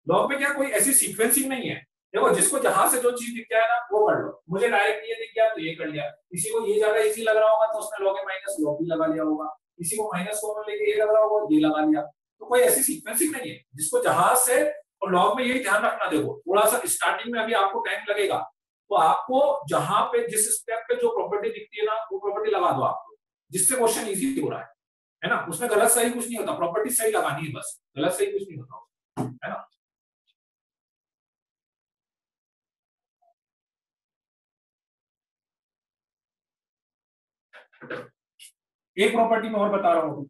लॉग में क्या कोई ऐसी सीक्वेंसिंग नहीं है। देखो जिसको जहां से जो चीज दिख जाए ना वो कर लो। मुझे डायरेक्ट ये दिख गया तो ये कर लिया, किसी को ये ज्यादा इजी लग रहा होगा तो उसने log a minus log b लगा लिया होगा, किसी को माइनस कॉमन लेके ये लग रहा होगा ये लगा लिया। तो कोई ऐसी सीक्वेंसिंग नहीं है, जिसको जहां से। और लॉग में यही ध्यान रखना, देखो थोड़ा सा स्टार्टिंग में अभी आपको टाइम लगेगा, तो आपको जहां पे जिस स्टेप पे जो प्रॉपर्टी दिखती है ना वो प्रॉपर्टी लगा दो आपको, जिससे क्वेश्चन इजी हो रहा है ना। उसमें गलत सही कुछ नहीं होता, प्रॉपर्टी सही लगानी है बस, गलत सही कुछ नहीं होता, है ना। एक प्रॉपर्टी में और बता रहा हूं,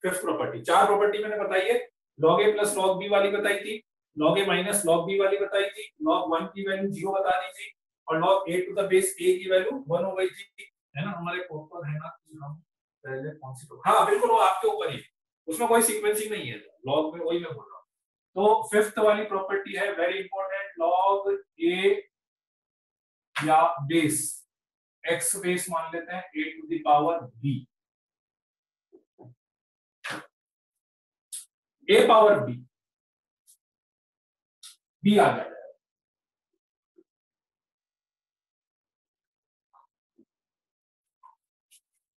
फिफ्थ प्रॉपर्टी। चार प्रॉपर्टी मैंने बताई है, log a plus log b वाली बताई थी, log a minus log b वाली बताई थी, log 1 की वैल्यू 0 बता दी थी, और log a to the base a की वैल्यू 1 हो गई थी, है ना। हमारे ऊपर है ना हम पहले कौन सी, हाँ बिल्कुल वो आपके ऊपर ही, उसमें कोई सीक्वेंसिंग नहीं है लॉग में, वही मैं बोल रहा हूँ। तो फिफ्थ वाली प्रॉपर्टी है वेरी इंपॉर्टेंट, log a या बेस x बेस मान लेते हैं a to the power b, a power b, b आ जाएगा,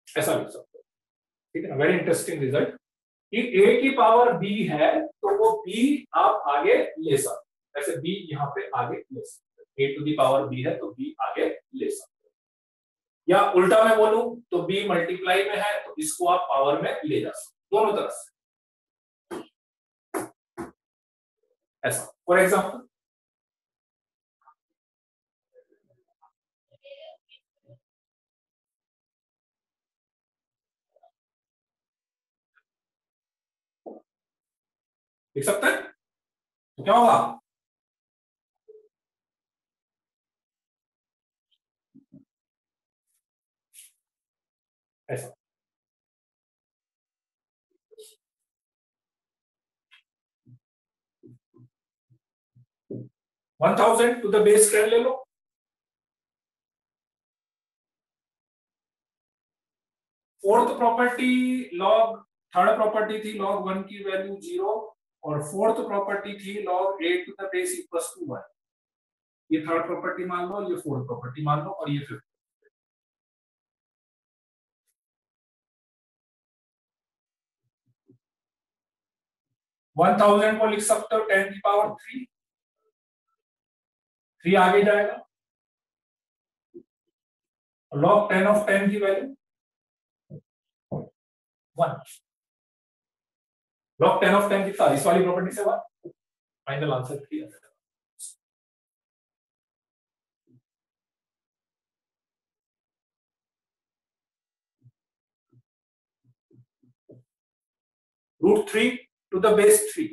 ऐसा लिख सकते हो। ठीक है, वेरी इंटरेस्टिंग रिजल्ट कि a की पावर b है तो वो b आप आगे ले सकते, ऐसे b यहाँ पे आगे ले सकते, a to the power b है तो b आगे ले सकते, या उल्टा मैं बोलूं तो b मल्टीप्लाई में है तो इसको आप पावर में ले जा सकते, दोनों तरफ से ऐसा। फॉर एग्जाम्पल लिख सकते हैं, तो क्या होगा, ऐसा। वन 1000 टू द बेस 10 ले लो, fourth property log, third property थी log 1 की वैल्यू 0, और फोर्थ प्रॉपर्टी थी log a to the base equals to 1। ये थर्ड प्रॉपर्टी मान लो, ये फोर्थ प्रॉपर्टी मान लो, और ये फिफ्थ। वन 1000 को लिख सकते हो 10 की पावर 3, 3 आगे जाएगा। log 10 ऑफ 10 की वैल्यू 1। log 10 ऑफ 10 कितना, इस वाली प्रॉपर्टी से 1। फाइनल आंसर 3 है। √3 to the base 3,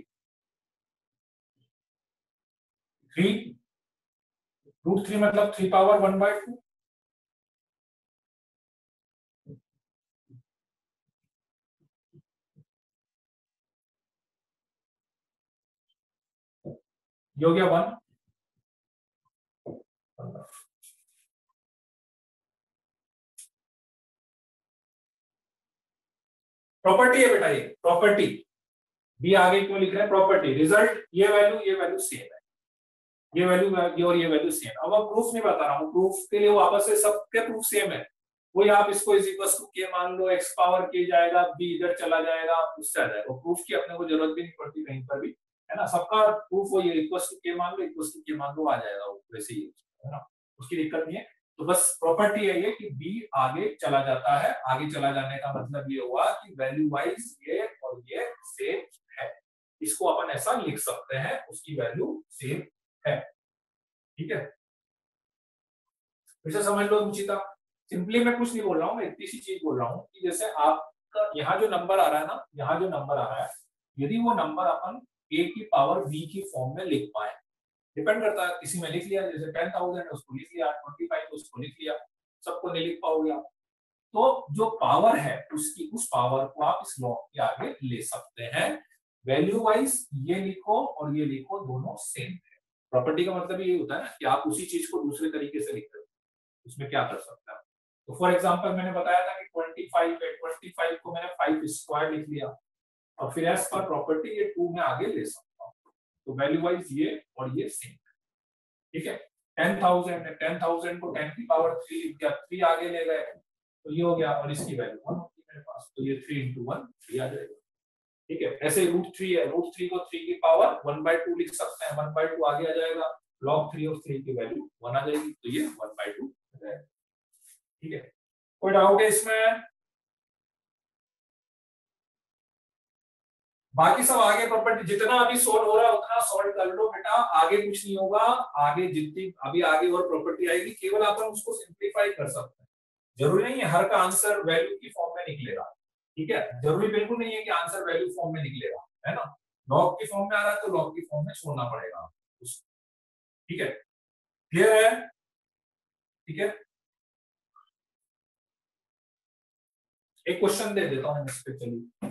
3 √3 मतलब 3 पावर 1/2। ये हो गया 1। प्रॉपर्टी है बेटा, ये प्रॉपर्टी। बी आगे क्यों लिख रहे हैं, प्रॉपर्टी। रिजल्ट ये वैल्यू सेम है, ये वैल्यू और ये वैल्यू सेम। अब मैं प्रूफ नहीं बता रहा हूँ, प्रूफ के लिए वो आपस में सबके प्रूफ सेम है। वही आप इसको इज इक्वल टू के मान लो, x पावर के जाएगा, b इधर चला जाएगा, उससे आ जाएगा। प्रूफ की अपने को जरूरत भी नहीं पड़ती कहीं पर भी, है ना। सबका प्रूफ वो ये इक्वल टू के मान लो, इक्वल टू के मान लो आ जाएगा, वो वैसे ही है ना, उसकी दिक्कत नहीं है। तो बस प्रॉपर्टी है ये कि b आगे चला जाता है। आगे चला जाने का मतलब ये हुआ कि वैल्यू वाइज ये और ये सेम है। इसको अपन ऐसा लिख सकते हैं, उसकी वैल्यू सेम है। ठीक है, वैसे समझ लो रुचिता। सिंपली मैं कुछ नहीं बोल रहा हूँ, मैं इतनी सी चीज बोल रहा हूँ कि जैसे आपका यहाँ जो नंबर आ रहा है ना, यहाँ जो नंबर आ रहा है, यदि वो नंबर अपन a की पावर b की फॉर्म में लिख पाए, डिपेंड करता है। किसी में लिख लिया, जैसे 10,000 है उसको लिख लिया, 25 है उसको लिख लिया, सबको नहीं लिख पाओगे आप। तो जो पावर है उसकी, उस पावर को आप इस लॉग के आगे ले सकते हैं। वैल्यू वाइज ये लिखो और ये लिखो, दोनों सेम है। प्रॉपर्टी का मतलब ये होता है ना कि आप उसी चीज को दूसरे तरीके से लिख रहे हो, उसमें क्या कर सकते हैं। तो फॉर एग्जांपल मैंने बताया था कि 25 है, 25 को मैंने 5 स्क्वायर लिख लिया, और फिर एज पर प्रॉपर्टी ये 2 में आगे ले सकता हूँ। तो वैल्यू वाइज ये और ये सेम है। ठीक है, 10,000 है, 10,000 को 10 की पावर 3 लिख दिया, 3 आगे ले गए, तो ये हो गया, और इसकी वैल्यू 1 होगी मेरे पास, तो ये 3 × 1 3 आ जाएगा। ठीक है, ऐसे √3 है, √3 को 3 की पावर 1/2 लिख सकते हैं, 1/2 आगे आ जाएगा, log 3 ऑफ 3 की वैल्यू 1 आ जाएगी, तो ये 1/2 आ जाएगा। ठीक है, कोई डाउट है इसमें? बाकी सब आगे प्रॉपर्टी जितना अभी सॉल्व हो रहा है उतना सॉल्व कर लो बेटा, आगे कुछ नहीं होगा। आगे जितनी अभी आगे और प्रॉपर्टी आएगी, केवल अपन उसको सिंप्लीफाई कर सकते हैं। जरूरी नहीं है हर का आंसर वैल्यू की फॉर्म में निकलेगा। ठीक है, जरूरी बिल्कुल नहीं है कि आंसर वैल्यू फॉर्म में निकलेगा, है ना। लॉग की फॉर्म में आ रहा है तो लॉग की फॉर्म में छोड़ना पड़ेगा उसको। ठीक है, क्लियर है? ठीक है, एक क्वेश्चन दे देता हूँ इस पे, चलिए।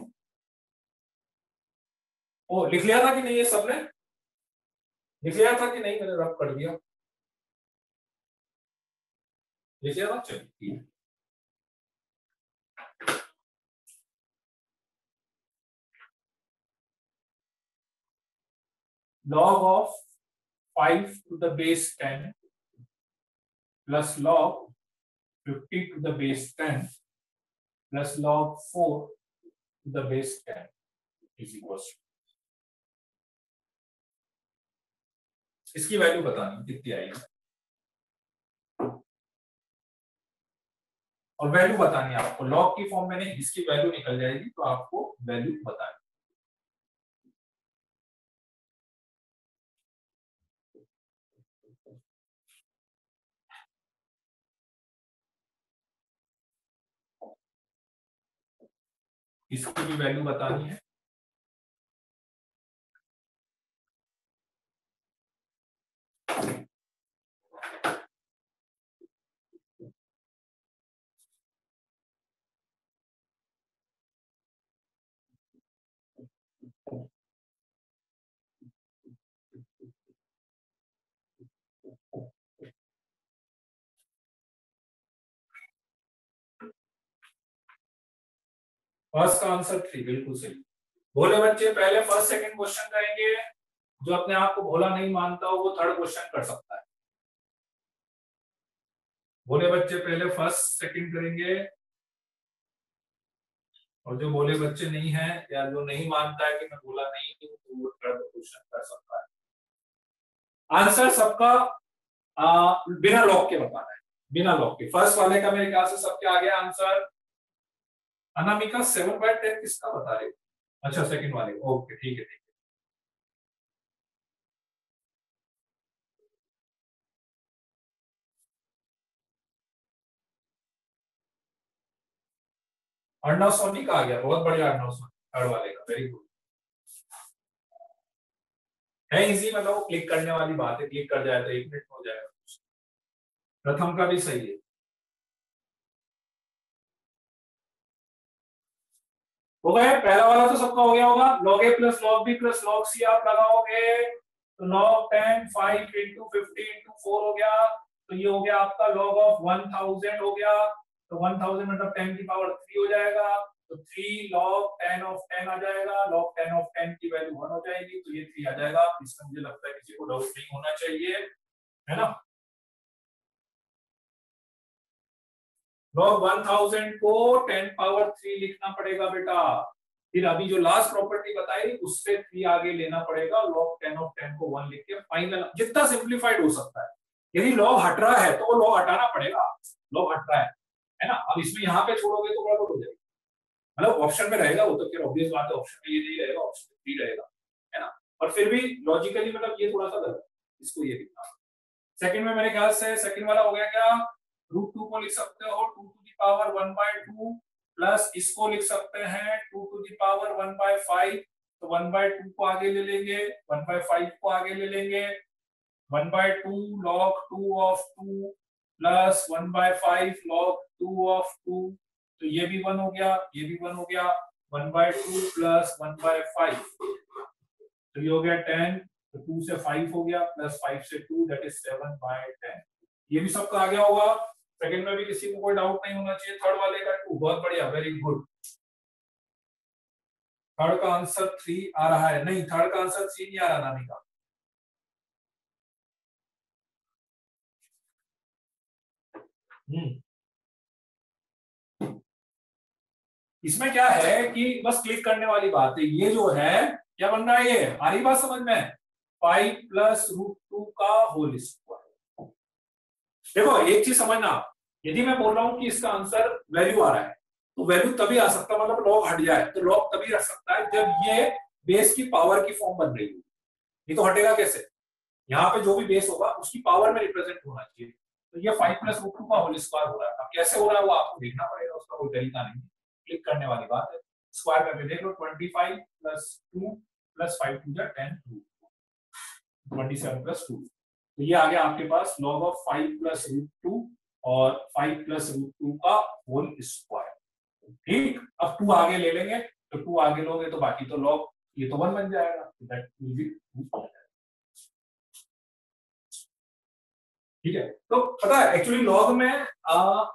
ओ, लिख लिया था कि नहीं, ये सबने लिख लिया था कि नहीं, मैंने रब कर दिया, लिख लिया था, चलिए। log of 5 to the base 10 plus log 50 to the base 10 plus log 4 to the base 10 is equals to, इसकी वैल्यू बतानी कितनी आएगी, और वैल्यू बतानी है आपको। लॉग की फॉर्म में नहीं, इसकी वैल्यू निकल जाएगी, तो आपको वैल्यू बतानी। इसकी भी वैल्यू बतानी है। फर्स्ट का आंसर 3, बिल्कुल सही। भोले बच्चे पहले फर्स्ट सेकंड क्वेश्चन करेंगे, जो अपने आप को भोला नहीं मानता हो वो थर्ड क्वेश्चन कर सकता है। बोले बच्चे पहले फर्स्ट सेकंड करेंगे, और जो बोले बच्चे नहीं है या जो नहीं मानता है कि मैं बोला नहीं हूं तो वो क्वेश्चन कर सकता है। आंसर सबका बिना लॉक के बताना है, बिना लॉक के। फर्स्ट वाले का मेरे ख्याल से सबके आ गया आंसर। अनामिका 7/10 किसका बता रहे हो? अच्छा सेकंड वाले, ओके ठीक है ठीक है। अर्णव सोनी का आ गया, बहुत बढ़िया अर्णव सोनी, थर्ड वाले का, वेरी गुड। है इजी, मतलब वो क्लिक करने वाली बात है, क्लिक कर जाए तो 1 मिनट में हो जाएगा। प्रथम का भी सही है। हो गया, पहला वाला तो सबका हो गया होगा। log a plus log b plus log c आप लगाओगे तो log 10 5 into 50 into 4 हो गया, तो ये हो गया आपका log of 1000 हो गया, तो 1000 मतलब 10 की पावर 3 हो जाएगा, तो 3 log 10 of 10 आ जाएगा, log 10 of 10 की वैल्यू 1 हो जाएगी, तो ये 3 आ जाएगा। इसमें मुझे लगता है किसी को डाउट नहीं होना चाहिए, है ना। log 1000 को 10 पावर 3 लिखना पड़ेगा बेटा, फिर अभी जो लास्ट प्रॉपर्टी बताई उससे 3 आगे लेना पड़ेगा, log 10 of 10 को 1 लिख के फाइनल, जितना सिंप्लीफाइड हो सकता है। यदि log हट रहा है तो वो log हटाना पड़ेगा, log हट रहा है ना। अब इसमें यहाँ पे छोड़ोगे तो गड़बड़ हो जाएगी, मतलब ऑप्शन में रहेगा वो तो फिर ऑब्वियस बात है, ऑप्शन में ये नहीं रहेगा, ऑप्शन में 3 रहेगा, है ना। और फिर भी लॉजिकली मतलब ये थोड़ा सा गलत, इसको ये लिखना। सेकंड में मेरे ख्याल से सेकंड वाला हो गया क्या, √2 को लिख सकते हो 2 to the power 1/2 प्लस इसको लिख सकते हैं 2 to the power 1/5, तो 1/2 को आगे ले लेंगे, 1/5 को आगे ले लेंगे, 1/2 log 2 of 2 plus 1/5 log 2 of 2, तो ये भी 1 हो गया, ये भी 1 हो गया, 1/2 प्लस 1/5, तो ये हो गया 10, तो 2 से 5 हो गया, प्लस 5 से 2 दैट इज 7/10। ये भी सबका आ गया होगा। सेकंड में भी किसी को कोई डाउट नहीं होना चाहिए। थर्ड वाले का 2, बहुत बढ़िया, वेरी गुड। थर्ड का आंसर 3 आ रहा है, नहीं थर्ड का आंसर 3 नहीं आ रहा नानी का। इसमें क्या है कि बस क्लिक करने वाली बात है, ये जो है क्या बन रहा है, ये आ रही बात समझ में, 5 प्लस √2 का होल स्क्वायर। देखो एक चीज समझना, यदि मैं बोल रहा हूं कि इसका आंसर वैल्यू आ रहा है, तो वैल्यू तभी आ सकता है, मतलब लॉग हट जाए तो लॉग तभी रख सकता है जब ये बेस की पावर की फॉर्म बन रही हो, नहीं तो हटेगा कैसे। यहाँ पे जो भी बेस होगा उसकी पावर में रिप्रेजेंट होना चाहिए, तो ये 5 प्लस √2 का होल स्क्वायर हो रहा है। अब कैसे हो रहा है वो आपको देखना पड़ेगा, उसका कोई तरीका नहीं, क्लिक करने वाली बात है। स्क्वायर करके देख लो, 25 प्लस 2 प्लस 5 2 जा 10 27 प्लस 2, तो ये आ गया आपके पास log ऑफ 5 प्लस √2 और 5 प्लस √2 का होल स्क्वायर। ठीक, अब 2 आगे ले लेंगे, तो 2 आगे लोगे तो बाकी तो log ये तो 1 बन जाएगा, दैट विल बी 2। ठीक है, तो पता है एक्चुअली लॉग में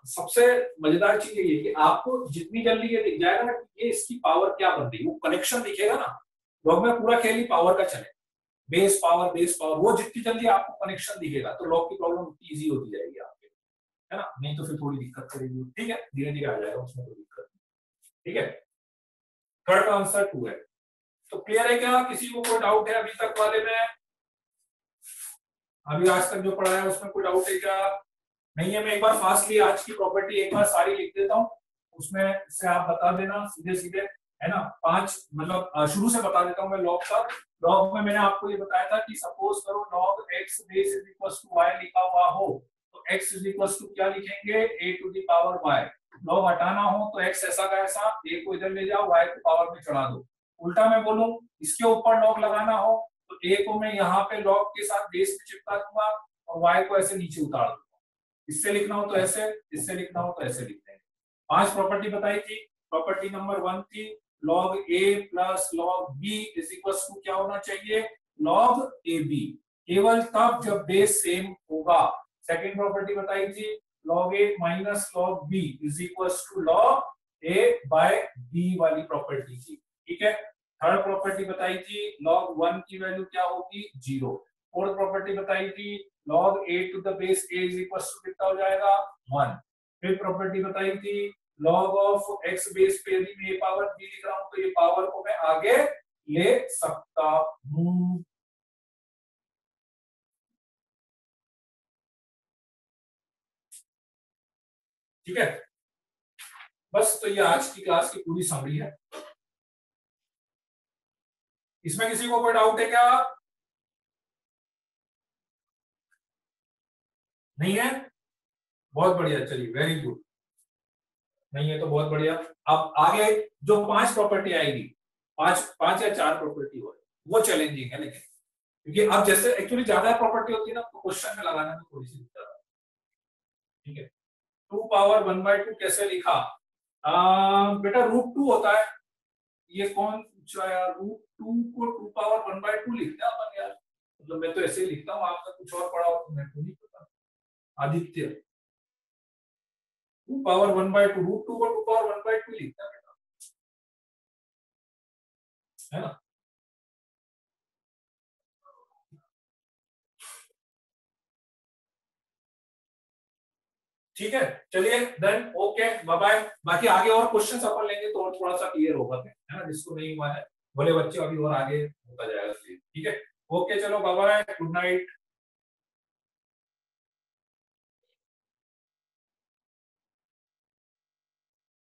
सबसे मजेदार चीज ये है कि आपको जितनी जल्दी ये दिख जाएगा ना कि ये इसकी पावर क्या बन रही है, वो कनेक्शन दिखेगा ना, लॉग में पूरा खेल ही पावर का चले, बेस पावर, वो जितनी जल्दी आपको कनेक्शन दिखेगा तो लॉग की प्रॉब्लम उतनी इजी होती जाएगी आपके, है ना, नहीं तो फिर थोड़ी दिक्कत करेगी। ठीक है, धीरे धीरे आ जाएगा, उसमें कोई दिक्कत नहीं। ठीक है, थर्ड का आंसर 2 है। तो क्लियर है क्या, किसी को कोई डाउट है अभी तक वाले में, अभी आज तक जो पढ़ा है उसमें कोई डाउट है क्या? नहीं है, मैं एक बार फास्टली आज की प्रॉपर्टी एक बार सारी लिख देता हूँ, उसमें से आप बता देना सीधे सीधे, है ना। 5 मतलब शुरू से बता देता हूँ मैं लॉग का। लॉग में मैंने आपको ये बताया था कि सपोज करो log x base is equal to y लिखा हुआ हो, तो x इज इक्वल टू क्या लिखेंगे, a to the power y। Log हटाना हो तो x ऐसा का ऐसा, a को इधर ले जाओ, y को पावर में चढ़ा दो। उल्टा मैं बोलूं, इसके ऊपर लॉग लगाना हो तो a को मैं यहाँ पे लॉग के साथ बेस में चिपका दूंगा और y को ऐसे नीचे उतार दूंगा। इससे लिखना हो तो ऐसे, इससे लिखना हो तो ऐसे लिख देंगे। 5 प्रॉपर्टी बताई थी। प्रॉपर्टी नंबर 1 थी log a plus log b is equal to क्या होना चाहिए, log ab, केवल तब जब बेस सेम होगा। सेकंड प्रॉपर्टी बताई थी log a minus log b is equal to log a by b वाली प्रॉपर्टी थी। ठीक है, थर्ड प्रॉपर्टी बताई थी log 1 की वैल्यू क्या होगी, 0। फोर्थ प्रॉपर्टी बताई थी log a to the base a is equals to कितना हो जाएगा 1। फिफ्थ प्रॉपर्टी बताई थी log of x बेस पे यदि मैं ये पावर b लिख रहा हूं तो ये पावर को मैं आगे ले सकता हूं। ठीक है, बस तो ये आज की क्लास की पूरी समरी है। इसमें किसी को कोई डाउट है क्या? नहीं है? बहुत बढ़िया, चलिए वेरी गुड। नहीं है तो बहुत बढ़िया। अब आगे जो 5 प्रॉपर्टी आएगी, 5 या 4 प्रॉपर्टी हो, वो चैलेंजिंग है, लेकिन क्योंकि अब जैसे एक्चुअली ज्यादा प्रॉपर्टी होती है ना तो क्वेश्चन में लगाने में थोड़ी सी दिक्कत है। ठीक है, 2 पावर 1/2 कैसे लिखा? बेटा √2 होता है। ये कौन पूछा यार? √2 को 2 पावर 1/2 लिखते हैं अपन यार, मतलब मैं तो ऐसे ही लिखता हूँ, आपका कुछ और पढ़ा हो तो मैं तो नहीं पता। आदित्य 2 पावर 1/2, √2 को 2 पावर 1/2 लिखता है बेटा, है ना? ठीक है, चलिए देन ओके बाय बाय। बाकी आगे और क्वेश्चंस अपन लेंगे तो और थोड़ा सा क्लियर होगा, है ना? जिसको नहीं हुआ है बोले बच्चे अभी और आगे होता जाएगा। ठीक है, ओके चलो बाय बाय, गुड नाइट।